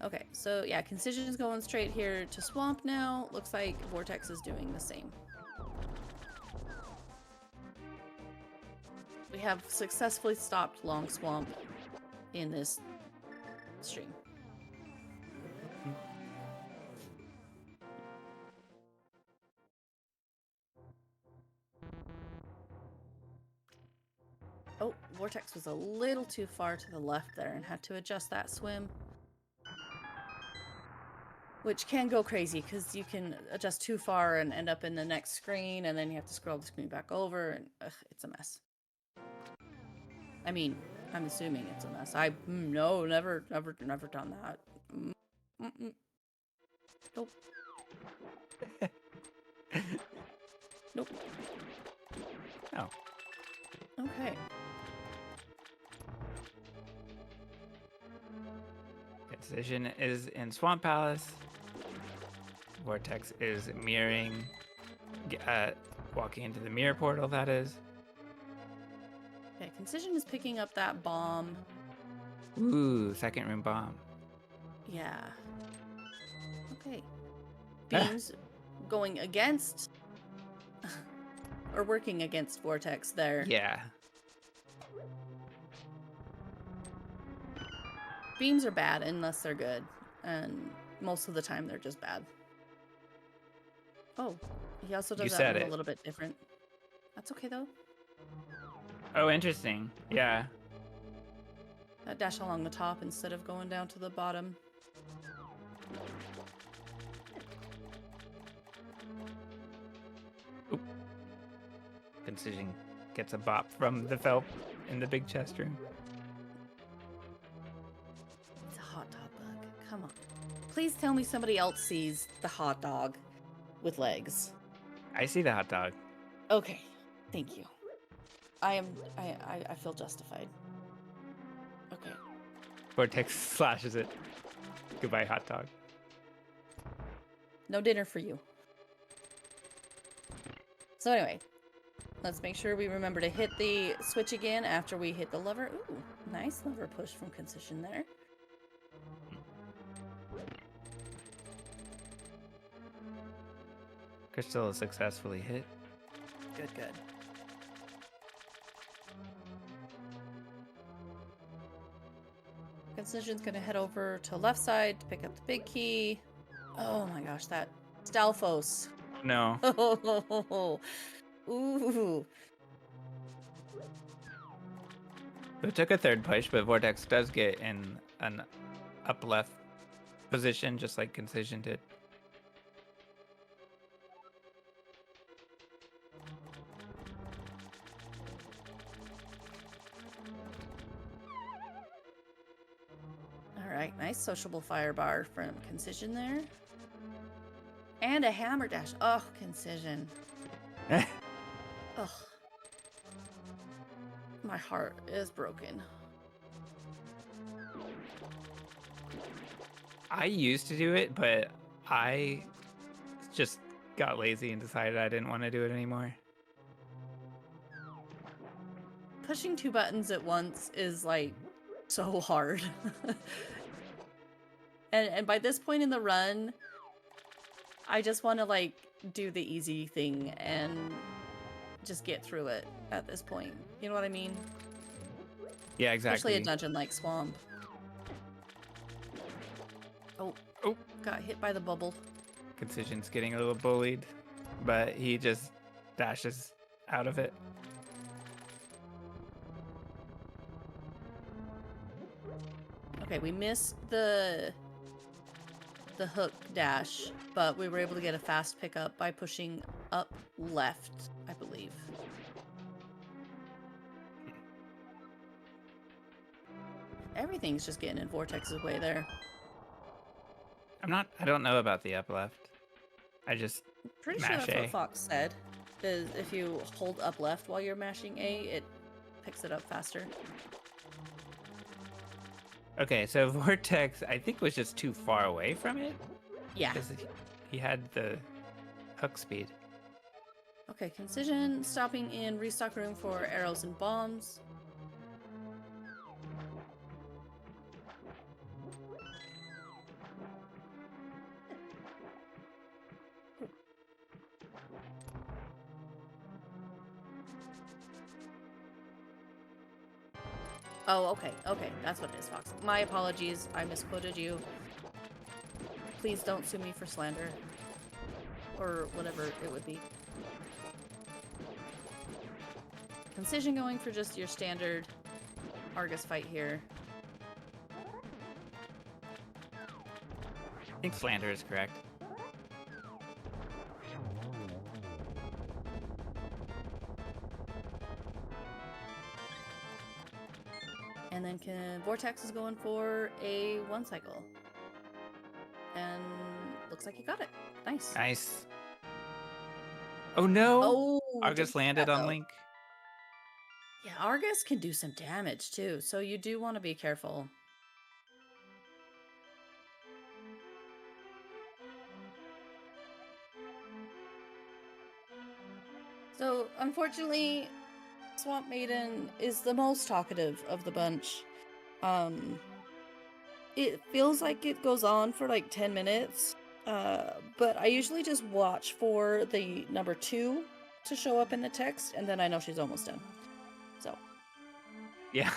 Okay, so yeah, Concision's going straight here to Swamp now. Looks like Vortex is doing the same. We have successfully stopped Long Swamp in this stream. Oh, Vortex was a little too far to the left there and had to adjust that swim. Which can go crazy, because you can adjust too far and end up in the next screen, and then you have to scroll the screen back over, and it's a mess. I mean, I'm assuming it's a mess. No, never done that. Nope. Nope. Oh. Okay. Concision is in Swamp Palace. Vortex is mirroring, walking into the mirror portal, that is. Okay, Concision is picking up that bomb. Ooh, second room bomb. Yeah. Okay. Beams going against, or working against Vortex there. Yeah. Beams are bad unless they're good, and most of the time they're just bad. Oh, he also does that one a little bit different. That's okay though. Oh, interesting. Yeah. That dash along the top instead of going down to the bottom. Oop. Concision gets a bop from the Felp in the big chest room. It's a hot dog bug. Come on. Please tell me somebody else sees the hot dog with legs. I see the hot dog. Okay. Thank you. I feel justified. Okay. Vortex slashes it. Goodbye, hot dog. No dinner for you. So anyway, let's make sure we remember to hit the switch again after we hit the lever. Ooh, nice lever push from Concision there. Crystal is successfully hit. Good, good. Concision's gonna head over to left side to pick up the big key. Oh my gosh, that Stalfos. No. Ooh. It took a third push, but Vortex does get in an up left position, just like Concision did. Alright, nice sociable fire bar from Concision there. And a hammer dash. Oh, Concision. Ugh. My heart is broken. I used to do it, but I just got lazy and decided I didn't want to do it anymore. Pushing two buttons at once is like so hard. and by this point in the run, I just want to like do the easy thing and just get through it at this point. You know what I mean? Yeah, exactly. Especially a dungeon like Swamp. Oh, got hit by the bubble. Concision's getting a little bullied, but he just dashes out of it. Okay, we missed the hook dash, but we were able to get a fast pickup by pushing up left, I believe. Everything's just getting in Vortex's way there. I don't know about the up left. I just Pretty sure mash that's what A. Fox said. Is if you hold up left while you're mashing A, it picks it up faster. Okay, so Vortex, I think, was just too far away from it. Yeah. Because he had the hook speed. Okay, Concision stopping in restock room for arrows and bombs. Oh, okay, that's what it is, Fox. My apologies, I misquoted you. Please don't sue me for slander. Or whatever it would be. Concision going for just your standard Argus fight here. I think slander is correct. And then Vortex is going for a 1 cycle. And looks like he got it. Nice. Nice. Oh no! Oh, Argus did he landed that, on though? Link. Yeah, Argus can do some damage too, so you do want to be careful. So, unfortunately, Swamp Maiden is the most talkative of the bunch. It feels like it goes on for like 10 minutes, but I usually just watch for the number 2 to show up in the text, and then I know she's almost done. So, Yeah.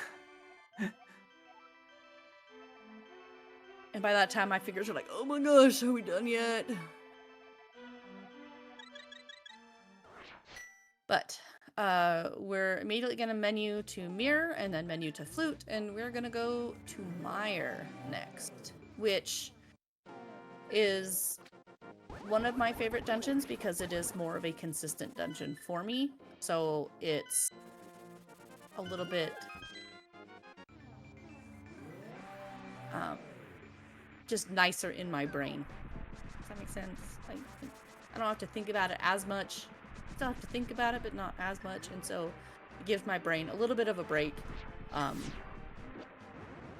and by that time, my fingers are like, oh my gosh, are we done yet? But we're immediately going to menu to Mirror and then menu to Flute, and we're going to go to Mire next, which is one of my favorite dungeons because it is more of a consistent dungeon for me. So it's a little bit just nicer in my brain. Does that make sense? Like, I don't have to think about it as much. Still have to think about it, but not as much, and so it gives my brain a little bit of a break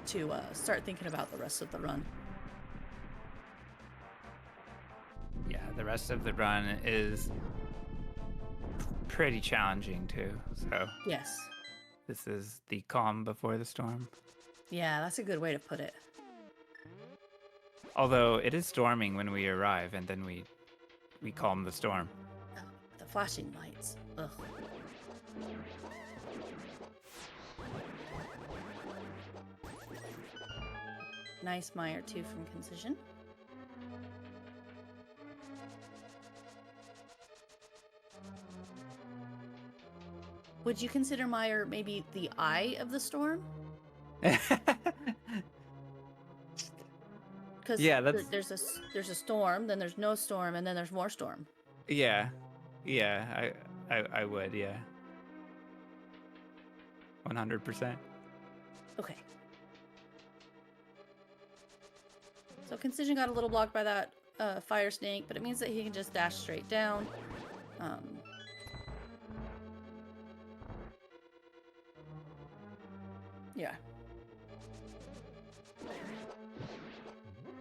to start thinking about the rest of the run. Yeah, the rest of the run is pretty challenging too. So Yes. this is the calm before the storm. Yeah, that's a good way to put it. Although it is storming when we arrive, and then we calm the storm. The flashing lights. Ugh. Nice Mire 2 from Concision. Would you consider Mire maybe the eye of the storm? Because Yeah, that's... there's a storm, then there's no storm, and then there's more storm. Yeah, I would, yeah. 100%. Okay. So Concision got a little blocked by that fire snake, but it means that he can just dash straight down. Yeah.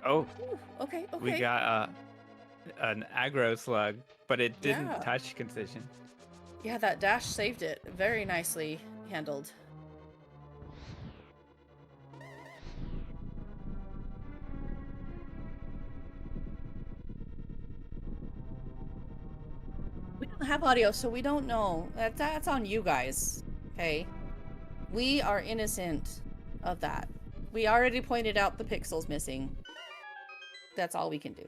Oh, Ooh, okay. we got an aggro slug, but it didn't Yeah. touch Concision. Yeah, that dash saved it. Very nicely handled. We don't have audio, so we don't know. That's on you guys. Okay? We are innocent of that. We already pointed out the pixels missing. That's all we can do.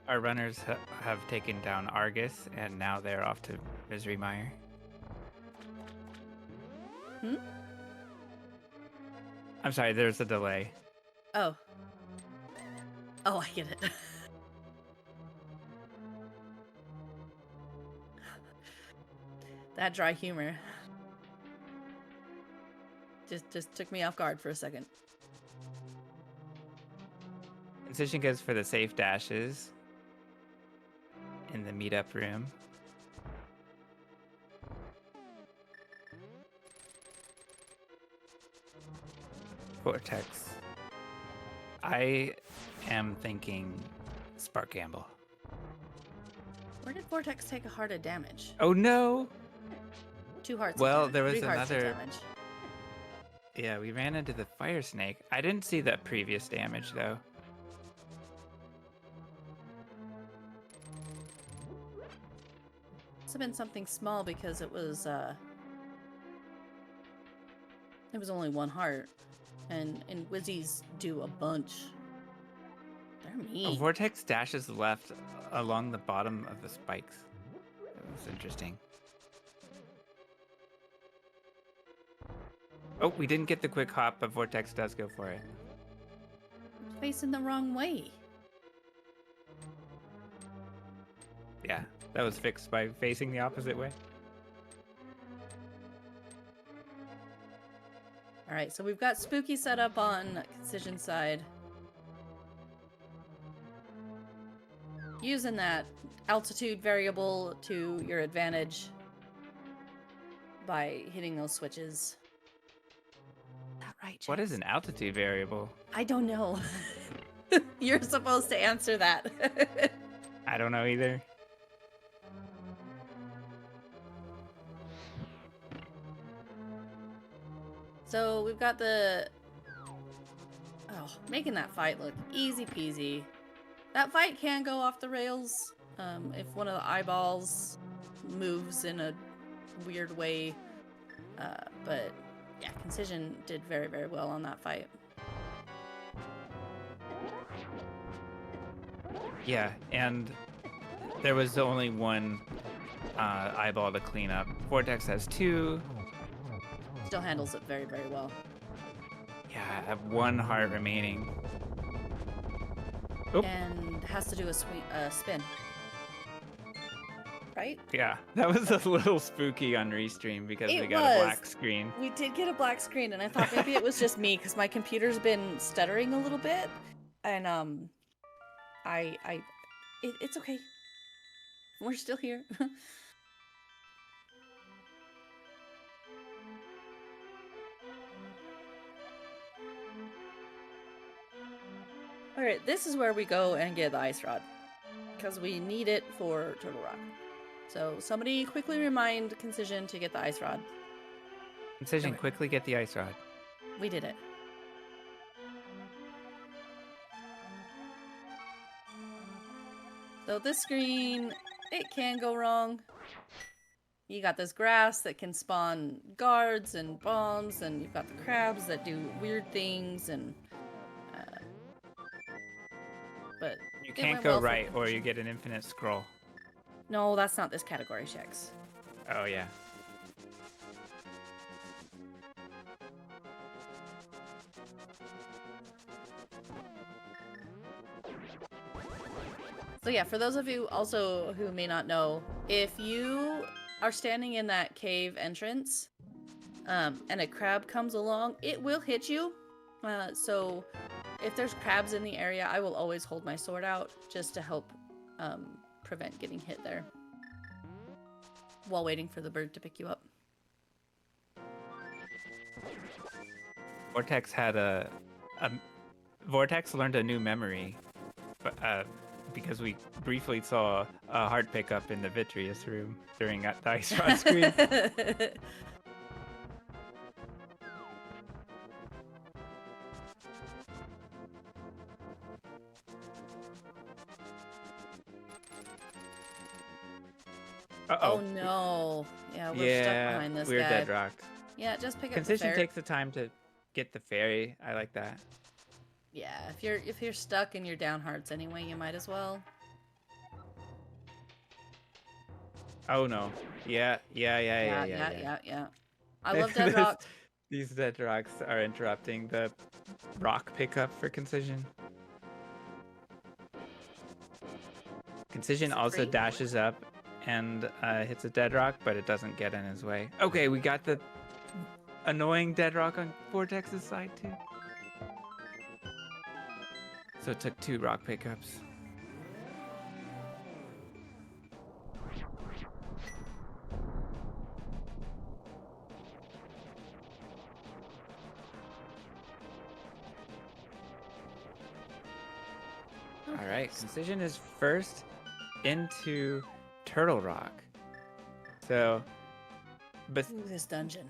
Our runners have taken down Argus, and now they're off to Misery Mire. Hmm? I'm sorry, there's a delay. Oh. Oh, I get it. That dry humor just took me off guard for a second. Concision goes for the safe dashes in the meetup room. Vortex. I am thinking Spark Gamble. Where did Vortex take a heart of damage? Oh no! 2 hearts. Well, of damage. there was 3 hearts of another- damage. Yeah, we ran into the fire snake. I didn't see that previous damage though. Must have been something small because it was only 1 heart, and Wizzies do a bunch. They're Oh, mean. Vortex dashes left along the bottom of the spikes. That was interesting. Oh, we didn't get the quick hop, but Vortex does go for it. Facing the wrong way. Yeah, that was fixed by facing the opposite way. All right, so we've got Spooky set up on Concision side. Using that altitude variable to your advantage by hitting those switches. Is that right, What is Jax? an altitude variable? I don't know. You're supposed to answer that. I don't know either. So we've got the... Oh, making that fight look easy peasy. That fight can go off the rails if one of the eyeballs moves in a weird way. But yeah, Concision did very, very well on that fight. Yeah, and there was only 1 eyeball to clean up. Vortex has 2. Still handles it very, very well. Yeah, I have 1 heart remaining. Oop. And has to do a spin. Right? Yeah, that was a little spooky on Restream because we It got was. a black screen. We did get a black screen, and I thought maybe it was just me because my computer's been stuttering a little bit, and it's okay. We're still here. All right, this is where we go and get the ice rod because we need it for Turtle Rock. So somebody quickly remind Concision to get the ice rod. Concision, Okay. quickly get the ice rod. We did it. So this screen, it can go wrong. You got this grass that can spawn guards and bombs, and you've got the crabs that do weird things, and but You it can't went go well for right or you Concision. get an infinite scroll. No, that's not this category, Shex. Oh, yeah. So yeah, for those of you also who may not know, if you are standing in that cave entrance, and a crab comes along, it will hit you. So if there's crabs in the area, I will always hold my sword out just to help prevent getting hit there while waiting for the bird to pick you up. Vortex had a Vortex learned a new memory, but because we briefly saw a heart pickup in the Vitreous room during the ice rod screen. Oh no. Yeah, we're stuck Yeah, behind this we're guy. dead rocked. Yeah, just pick up the Concision ferret. takes the time to get the fairy. I like that. Yeah, if you're stuck and you're down hearts anyway, you might as well. Oh no. Yeah. I love dead rock. These dead rocks are interrupting the rock pickup for Concision. Concision Is it also free? dashes up and hits a dead rock, but it doesn't get in his way. Okay, we got the annoying dead rock on Vortex's side too. So it took 2 rock pickups. All right, Concision is first into Turtle Rock. So, but Ooh, this dungeon.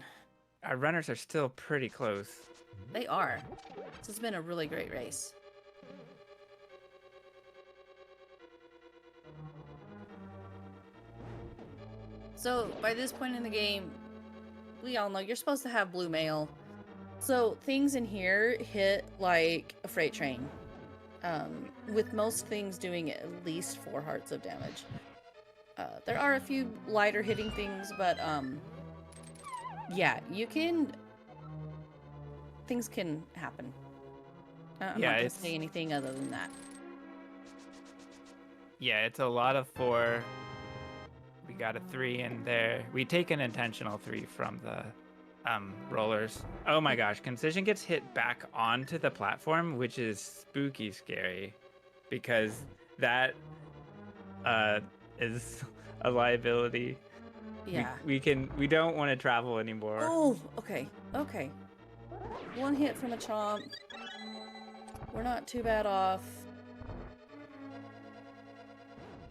our runners are still pretty close. They are. This has been a really great race. So, by this point in the game, we all know you're supposed to have blue mail. So, things in here hit like a freight train. With most things doing at least 4 hearts of damage. There are a few lighter hitting things, but yeah, you can... Things can happen. I'm Yeah, not gonna it's- say anything other than that. Yeah, it's a lot of 4. We got a 3 in there. We take an intentional 3 from the rollers. Oh my gosh, Concision gets hit back onto the platform, which is spooky scary because that is a liability. Yeah. We don't want to travel anymore. Oh, okay. Okay. 1 hit from a chomp. We're not too bad off.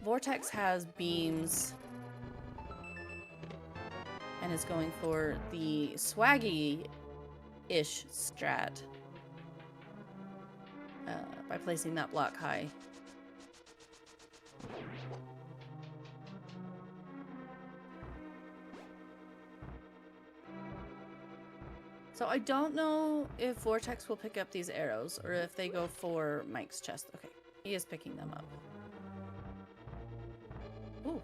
Vortex has beams and is going for the swaggy-ish strat by placing that block high. So I don't know if Vortex will pick up these arrows or if they go for Mike's chest. Okay, he is picking them up. Ooh.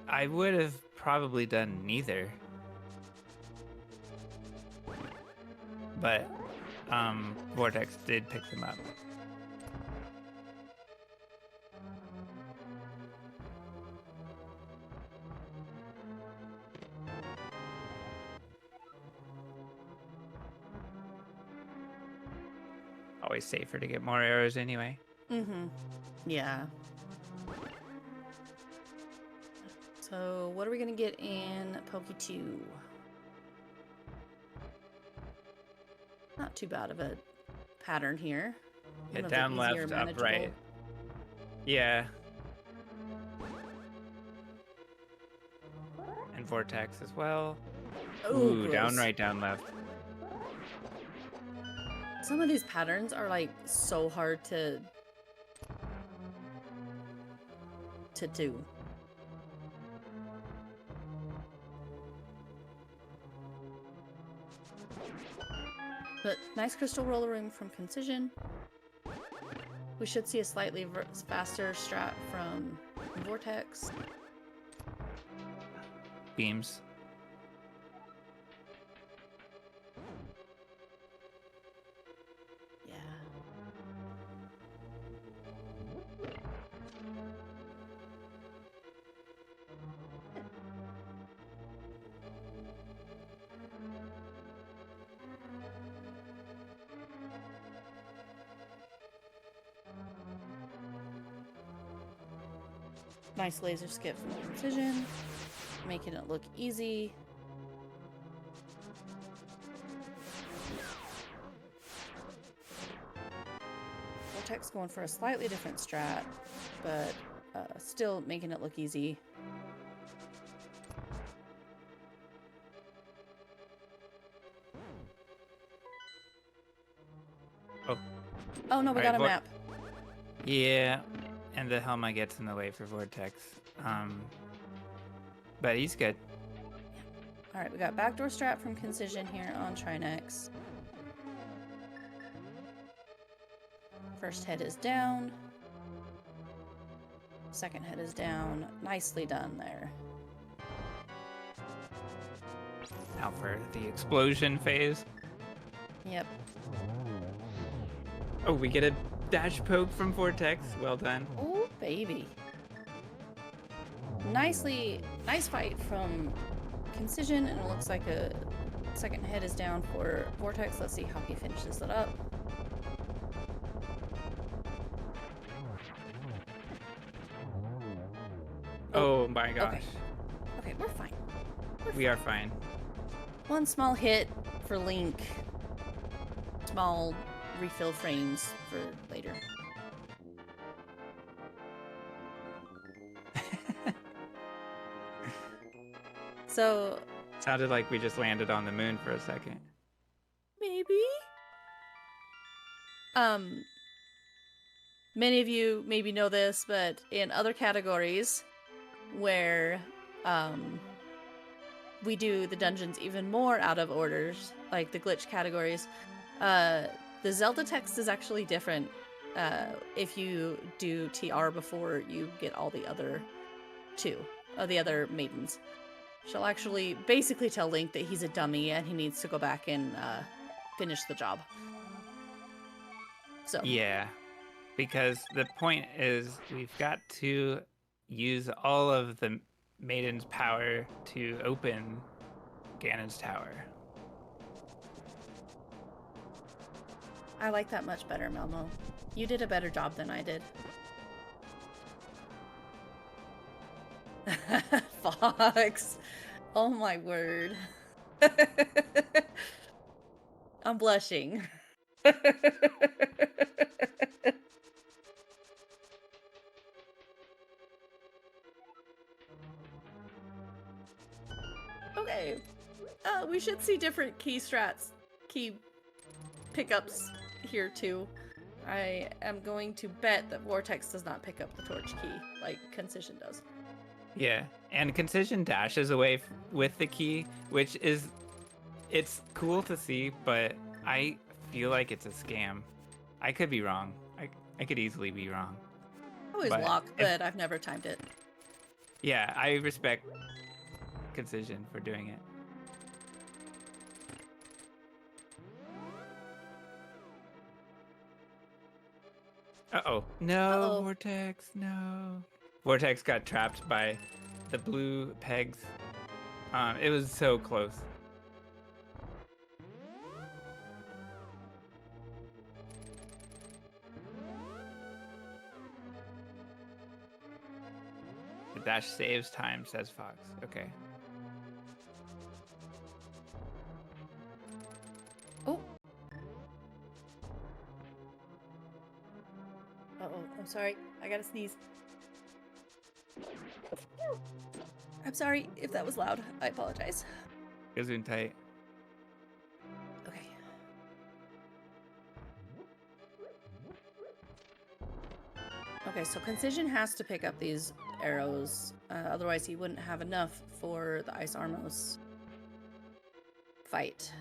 I would have probably done neither. But Vortex did pick them up. Always safer to get more arrows anyway. Mm-hmm. Yeah. So what are we gonna get in Poke 2? Not too bad of a pattern here. Yeah, One of the down, easier left, up, manageable. right. Yeah. And Vortex as well. Ooh, Ooh, down, gross. right, down, left. Some of these patterns are like so hard to do. But nice crystal roller room from Concision. We should see a slightly faster strat from Vortex. Beams. Yeah. Nice laser skip from Concision, making it look easy. Vortex going for a slightly different strat, but still making it look easy. Oh. Oh no, we got a map. Yeah, and the Helma gets in the way for Vortex. But he's good. All right, we got backdoor strat from Concision here on Trinex. First head is down. Second head is down. Nicely done there. Now for the explosion phase. Yep. Oh, we get a dash poke from Vortex. Well done. Ooh. baby. Nice fight from Concision, and it looks like a second head is down for Vortex. Let's see how he finishes it up. Oh my gosh. Okay, we're fine. We are fine. One small hit for Link. Small refill frames for later. So Sounded like we just landed on the moon for a second. maybe. Many of you maybe know this, but in other categories where we do the dungeons even more out of orders, like the glitch categories, the Zelda text is actually different if you do TR before you get all the other the other maidens. She'll actually basically tell Link that he's a dummy and he needs to go back and finish the job. So Yeah, because the point is we've got to use all of the maiden's power to open Ganon's tower. I like that much better, Melmo. You did a better job than I did. Fox. Oh my word. I'm blushing. Okay. We should see different key pickups here too. I am going to bet that Vortex does not pick up the torch key like Concision does. Yeah, and Concision dashes away with the key, which is, it's cool to see, but I feel like it's a scam. I could be wrong. I could easily be wrong. Always But lock, but I've never timed it. Yeah, I respect Concision for doing it. Uh-oh. No, Uh-oh. Vortex, no. Vortex got trapped by the blue pegs. It was so close. The dash saves time, says Fox. Okay. Oh. Uh-oh, I'm sorry. I gotta sneeze. I'm sorry if that was loud. I apologize. Gesundheit. Okay. Okay, so Concision has to pick up these arrows, otherwise he wouldn't have enough for the Ice Armos fight.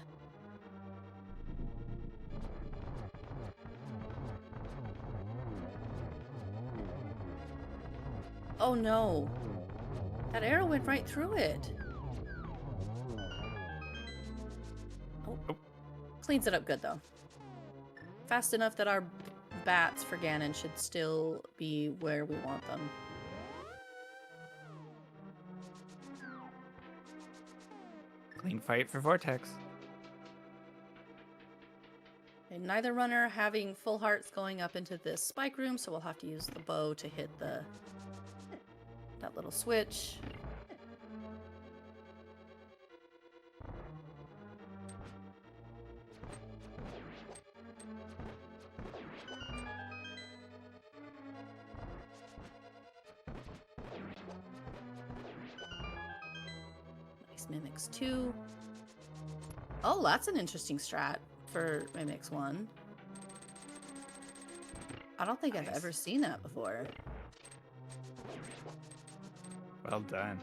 Oh no! That arrow went right through it! Oh. Cleans it up good though. Fast enough that our bats for Ganon should still be where we want them. Clean fight for Vortex. And neither runner having full hearts going up into this spike room, so we'll have to use the bow to hit that little switch. Nice Mimics 2. Oh, that's an interesting strat for Mimics 1. I don't think I've ever seen that before. Well done.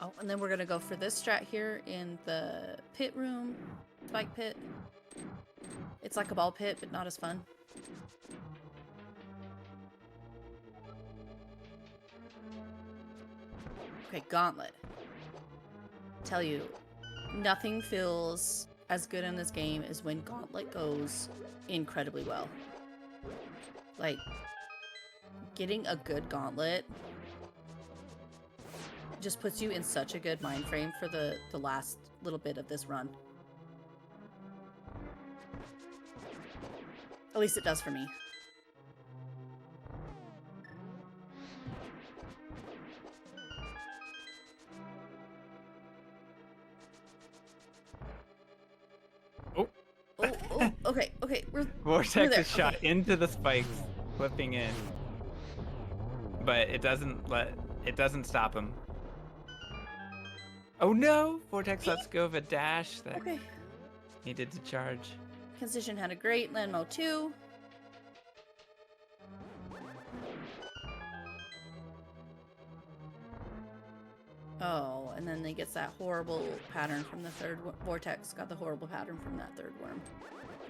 Oh, and then we're gonna go for this strat here in the pit room, spike pit. It's like a ball pit, but not as fun. Okay, Gauntlet. Tell you, nothing feels as good in this game as when Gauntlet goes incredibly well. Like, getting a good gauntlet just puts you in such a good mind frame for the last little bit of this run. At least it does for me. Oh, okay. Vortex is shot into the spikes, flipping in. But it doesn't stop him. Oh no! Vortex lets go of a dash that needed to charge. Concision had a great landmo too. Oh, and then he gets that horrible pattern from the third Vortex. Got the horrible pattern from that third worm.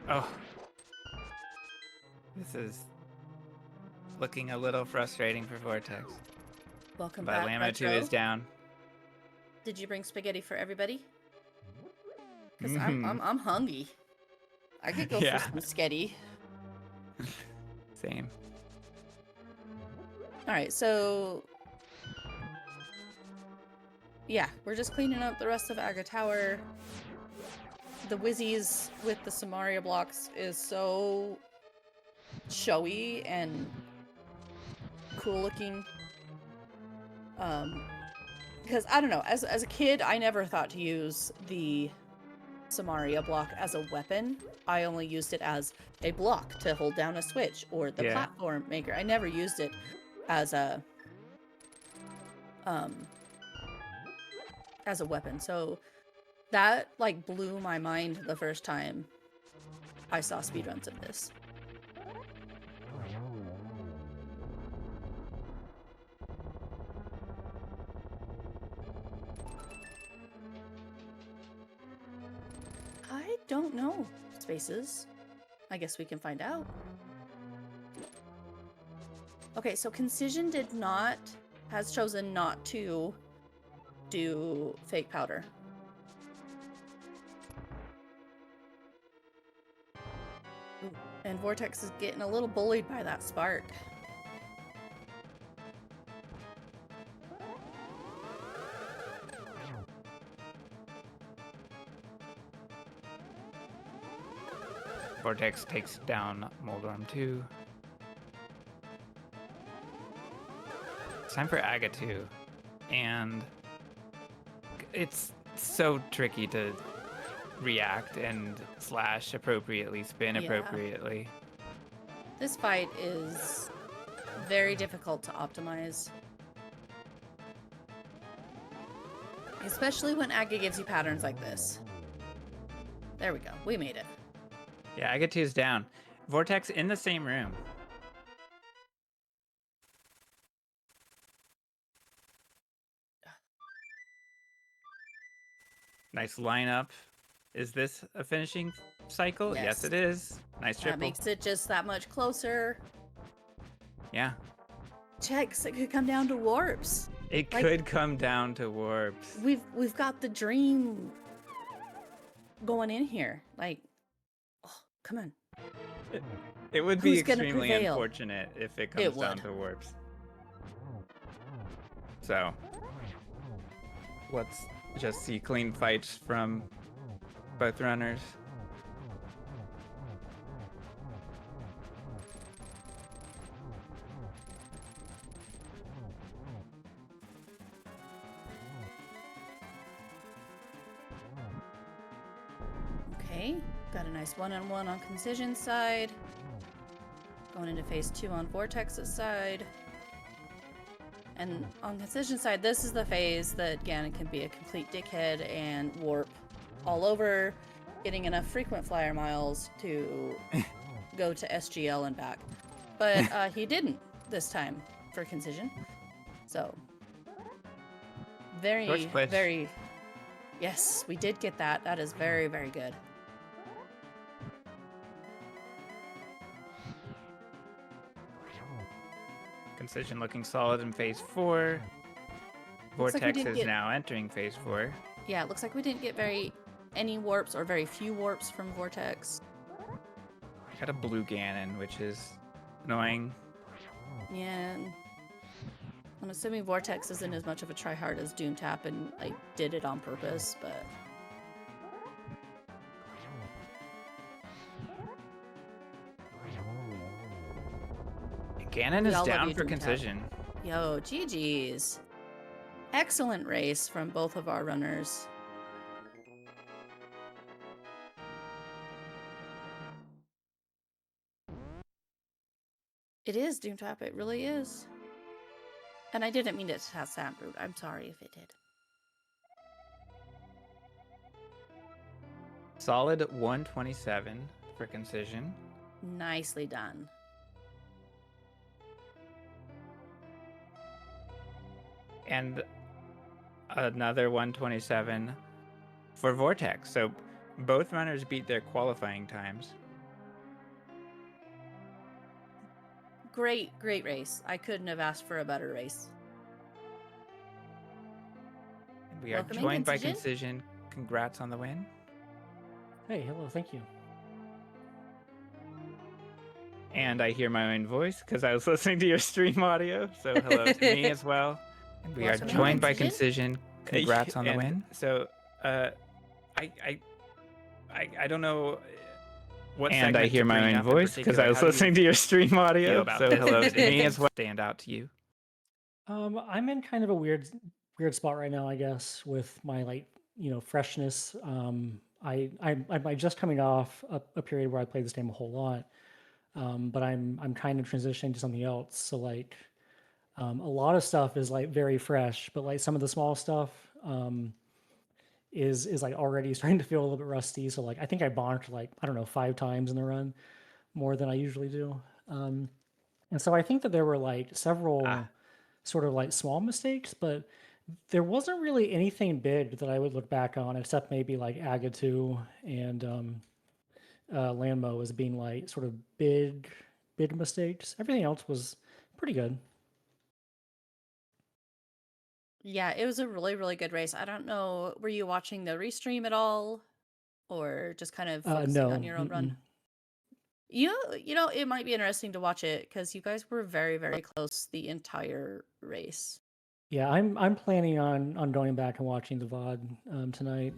Oh. This is looking a little frustrating for Vortex. Welcome but back, Lamo 2 Retro. is down. Did you bring spaghetti for everybody? Because I'm hungry. I could go for some sketty. Same. All right, so yeah, we're just cleaning up the rest of Aga Tower. The Wizzies with the Samaria blocks is so showy and cool looking. Because I don't know, as a kid, I never thought to use the Samaria block as a weapon. I only used it as a block to hold down a switch or the platform maker. I never used it as a weapon. So that like blew my mind the first time I saw speedruns of this. I don't know, Spaces. I guess we can find out. Okay, so Concision has chosen not to do fake powder. Ooh, and Vortex is getting a little bullied by that spark. Vortex takes down Moldorm 2. It's time for Aga 2. And it's so tricky to react and slash appropriately, spin appropriately. This fight is very difficult to optimize. Especially when Aga gives you patterns like this. There we go. We made it. Yeah, Aga 2 is down. Vortex in the same room. Nice lineup. Is this a finishing cycle? Yes, it is. Nice triple. That makes it just that much closer. Yeah. Checks, it could come down to warps. It could come down to warps. We've got the dream going in here. Like, oh, come on. It would be extremely unfortunate if it comes down to warps. So, let's just see clean fights from both runners. Okay, got a nice one-on-one on Concision's side. Going into phase 2 on Vortex's side. And on Concision's side, this is the phase that Ganon can be a complete dickhead and warp all over, getting enough frequent flyer miles to go to SGL and back. But he didn't this time for Concision. So, very... Yes, we did get that. That is very, very good. Concision looking solid in phase 4. Vortex is now entering phase 4. Yeah, it looks like we didn't get any warps or very few warps from Vortex. Got a blue Ganon, which is annoying. Yeah. I'm assuming Vortex isn't as much of a tryhard as Doom Tap and like did it on purpose, but Ganon we is all love down you, for Doom Tap. Concision. Yo, GG's. Excellent race from both of our runners. It is, Doom Tap. It really is. And I didn't mean it to sound rude. I'm sorry if it did. Solid 127 for Concision. Nicely done. And another 127 for Vortex. So both runners beat their qualifying times. Great race. I couldn't have asked for a better race. We are Welcome in, joined by Concision. Concision. Congrats on the win. Hey, hello, thank you. And I hear my own voice because I was listening to your stream audio. So hello to me as well. And we Welcome are in, joined by Concision. Concision. Congrats on the win. So I don't know what and I segment hear to my bring own up in voice because particular. I was How do you listening to your stream feel audio. about So this? hello to me as well. Stand out to you. I'm in kind of a weird spot right now, I guess, with my freshness. I'm just coming off a period where I played this game a whole lot, but I'm kind of transitioning to something else. So a lot of stuff is like very fresh, but like some of the small stuff is like already starting to feel a little bit rusty. So like I think I bonked like I don't know 5 times in the run, more than I usually do. And so I think that there were like several sort of like small mistakes, but there wasn't really anything big that I would look back on, except maybe like Agatu and Landmo as being like sort of big mistakes. Everything else was pretty good. Yeah, it was a really good race. I don't know, were you watching the restream at all? Or just kind of focusing No, on your own run? You know, it might be interesting to watch it because you guys were very close the entire race. Yeah, I'm planning on going back and watching the VOD tonight.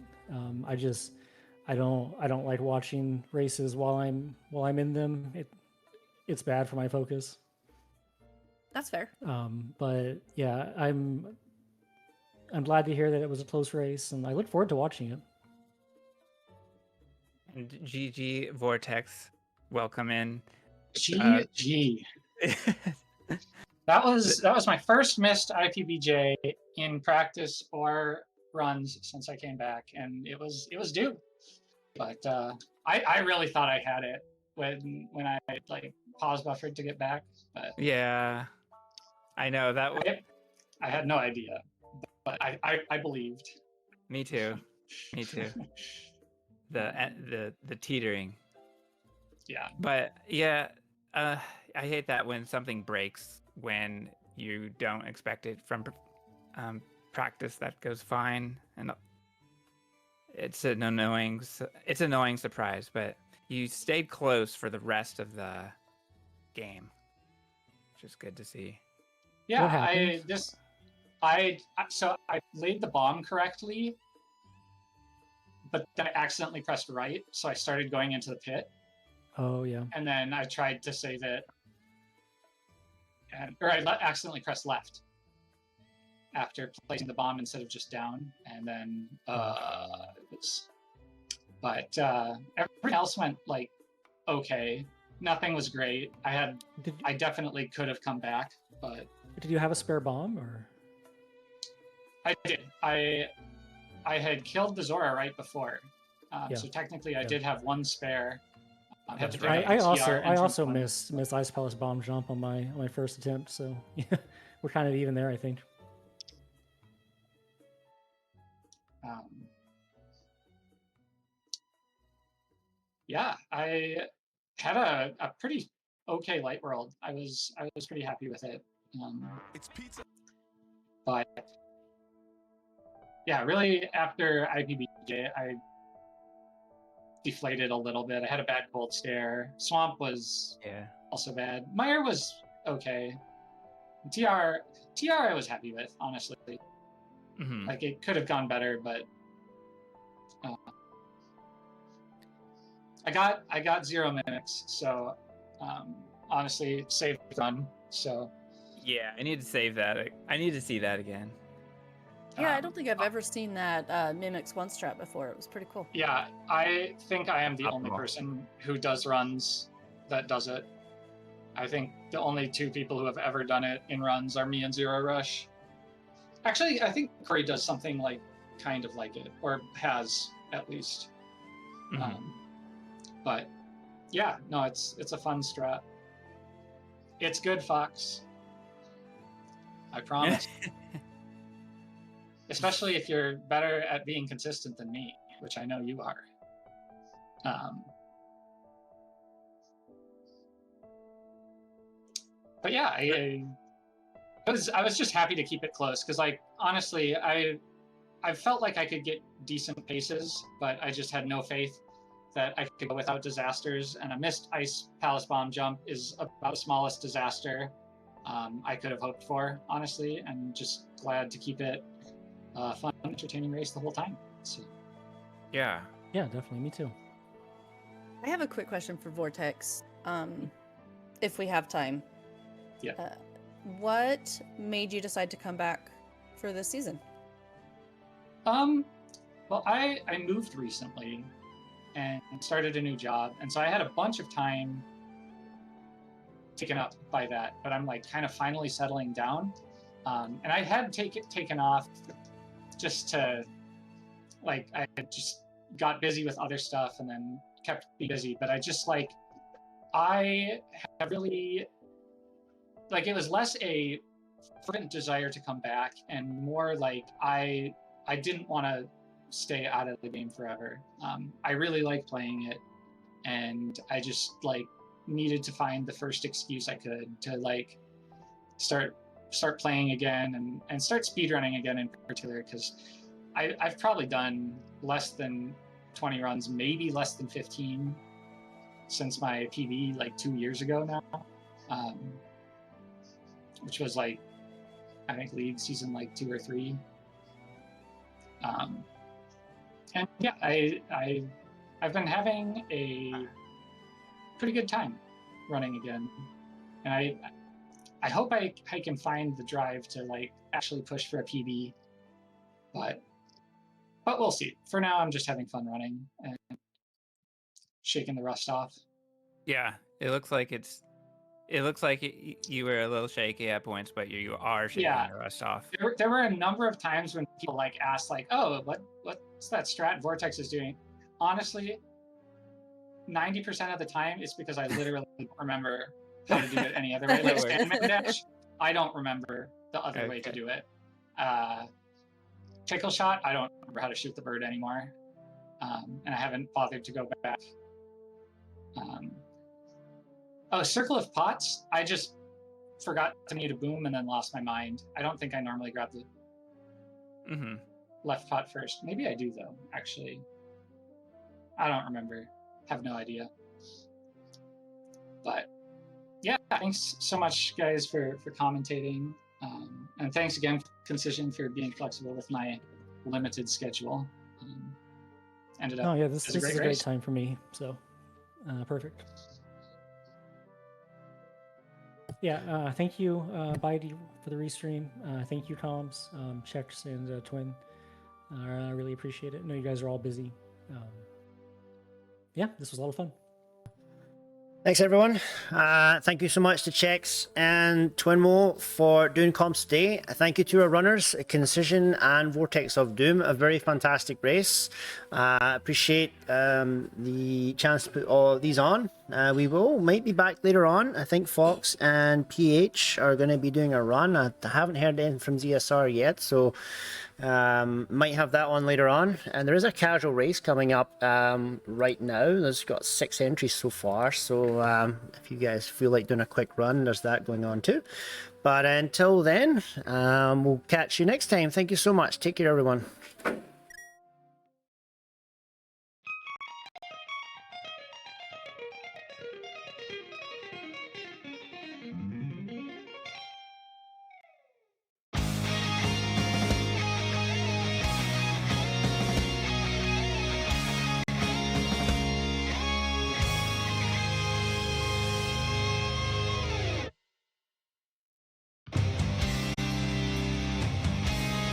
I don't like watching races while I'm in them. It's bad for my focus. That's fair. But yeah, I'm glad to hear that it was a close race, and I look forward to watching it. And GG Vortex, welcome in. GG. That was my first missed IPBJ in practice or runs since I came back, and it was due. But I really thought I had it when I like pause buffered to get back. But Yeah, I know that. I had no idea, but I believed. Me too. Me too. The teetering. Yeah. But yeah, I hate that when something breaks when you don't expect it from practice. That goes fine, and it's an annoying surprise. But you stayed close for the rest of the game, which is good to see. Yeah, What so I laid the bomb correctly, but then I accidentally pressed right, so I started going into the pit. Oh yeah. And then I tried to save it, or I accidentally pressed left after placing the bomb instead of just down, and then but everything else went like okay. Nothing was great. I definitely could have come back, but Did you have a spare bomb or? I did. I had killed the Zora right before, Yeah. so technically I Yeah. did have one spare. That's to right. pick up I the TR and also jump one. missed Ice Palace bomb jump on my first attempt, so yeah, we're kind of even there, I think. Yeah, I had a pretty okay light world. I was pretty happy with it. It's pizza. But yeah, really after IPBJ, I deflated a little bit. I had a bad cold stare. Swamp was Yeah. also bad. Meyer was okay. TR I was happy with, honestly. Mm-hmm. Like, it could have gone better, but I got 0 mimics, so honestly, safe run. So Yeah, I need to save that. I need to see that again. Yeah, I don't think I've ever seen that Mimics one strat before. It was pretty cool. yeah, I think I am the only Optimal. person who does runs that does it. I think the only 2 people who have ever done it in runs are me and Zero Rush. Actually, I think Corey does something like kind of like it, or has at least. Mm-hmm. But yeah, no, it's a fun strat. It's good, Fox. I promise. Especially if you're better at being consistent than me, which I know you are. But yeah, I was just happy to keep it close because, like, honestly, I felt like I could get decent paces, but I just had no faith that I could go without disasters. And a missed Ice Palace Bomb jump is about the smallest disaster I could have hoped for, honestly. And just glad to keep it a fun, entertaining race the whole time. So. Yeah. Yeah, definitely. Me too. I have a quick question for Vortex, if we have time. Yeah. What made you decide to come back for this season? Well, I moved recently and started a new job, and so I had a bunch of time taken up by that, but I'm like kind of finally settling down. And I had taken off just to, like, I just got busy with other stuff and then kept me busy, but I just, like, I have really, like, it was less a fervent desire to come back and more like I didn't want to stay out of the game forever. I really like playing it, and I just, like, needed to find the first excuse I could to, like, start playing again and start speedrunning again in particular, because I've probably done less than 20 runs, maybe less than 15 since my PB like 2 years ago now, which was like, I think League season like 2 or 3. And yeah, I've been having a pretty good time running again, and I hope I can find the drive to, like, actually push for a PB, but we'll see. For now, I'm just having fun running and shaking the rust off. Yeah, it looks like you were a little shaky at points, but you are shaking the rust off. There were a number of times when people, like, asked, like, "Oh, what's that strat Vortex is doing?" Honestly, 90% of the time, it's because I literally don't remember how to do it any other way. Like, Sandman Dash, I don't remember the other way to do it. Pickle Shot, I don't remember how to shoot the bird anymore, and I haven't bothered to go back. Circle of Pots, I just forgot to need a boom and then lost my mind. I don't think I normally grab the left pot first. Maybe I do, though, actually. I don't remember. Have no idea. But yeah, thanks so much, guys, for commentating. And thanks again, Concision, for being flexible with my limited schedule. Ended up. Oh yeah, this is a great race. time for me. So perfect. Yeah, thank you, Bitey, for the restream. Thank you, Toms, Chex, and Twin. I really appreciate it. I know you guys are all busy. Yeah, this was a lot of fun. Thanks, everyone. Thank you so much to Chex and Twinmo for doing comps today. Thank you to our runners, Concision and Vortex of Doom. A very fantastic race. Appreciate the chance to put all these on. We might be back later on. I think Fox and PH are going to be doing a run. I haven't heard anything from ZSR yet, so might have that on later on. And there is a casual race coming up right now. There's got 6 entries so far, so if you guys feel like doing a quick run, there's that going on too. But until then, we'll catch you next time. Thank you so much. Take care, everyone.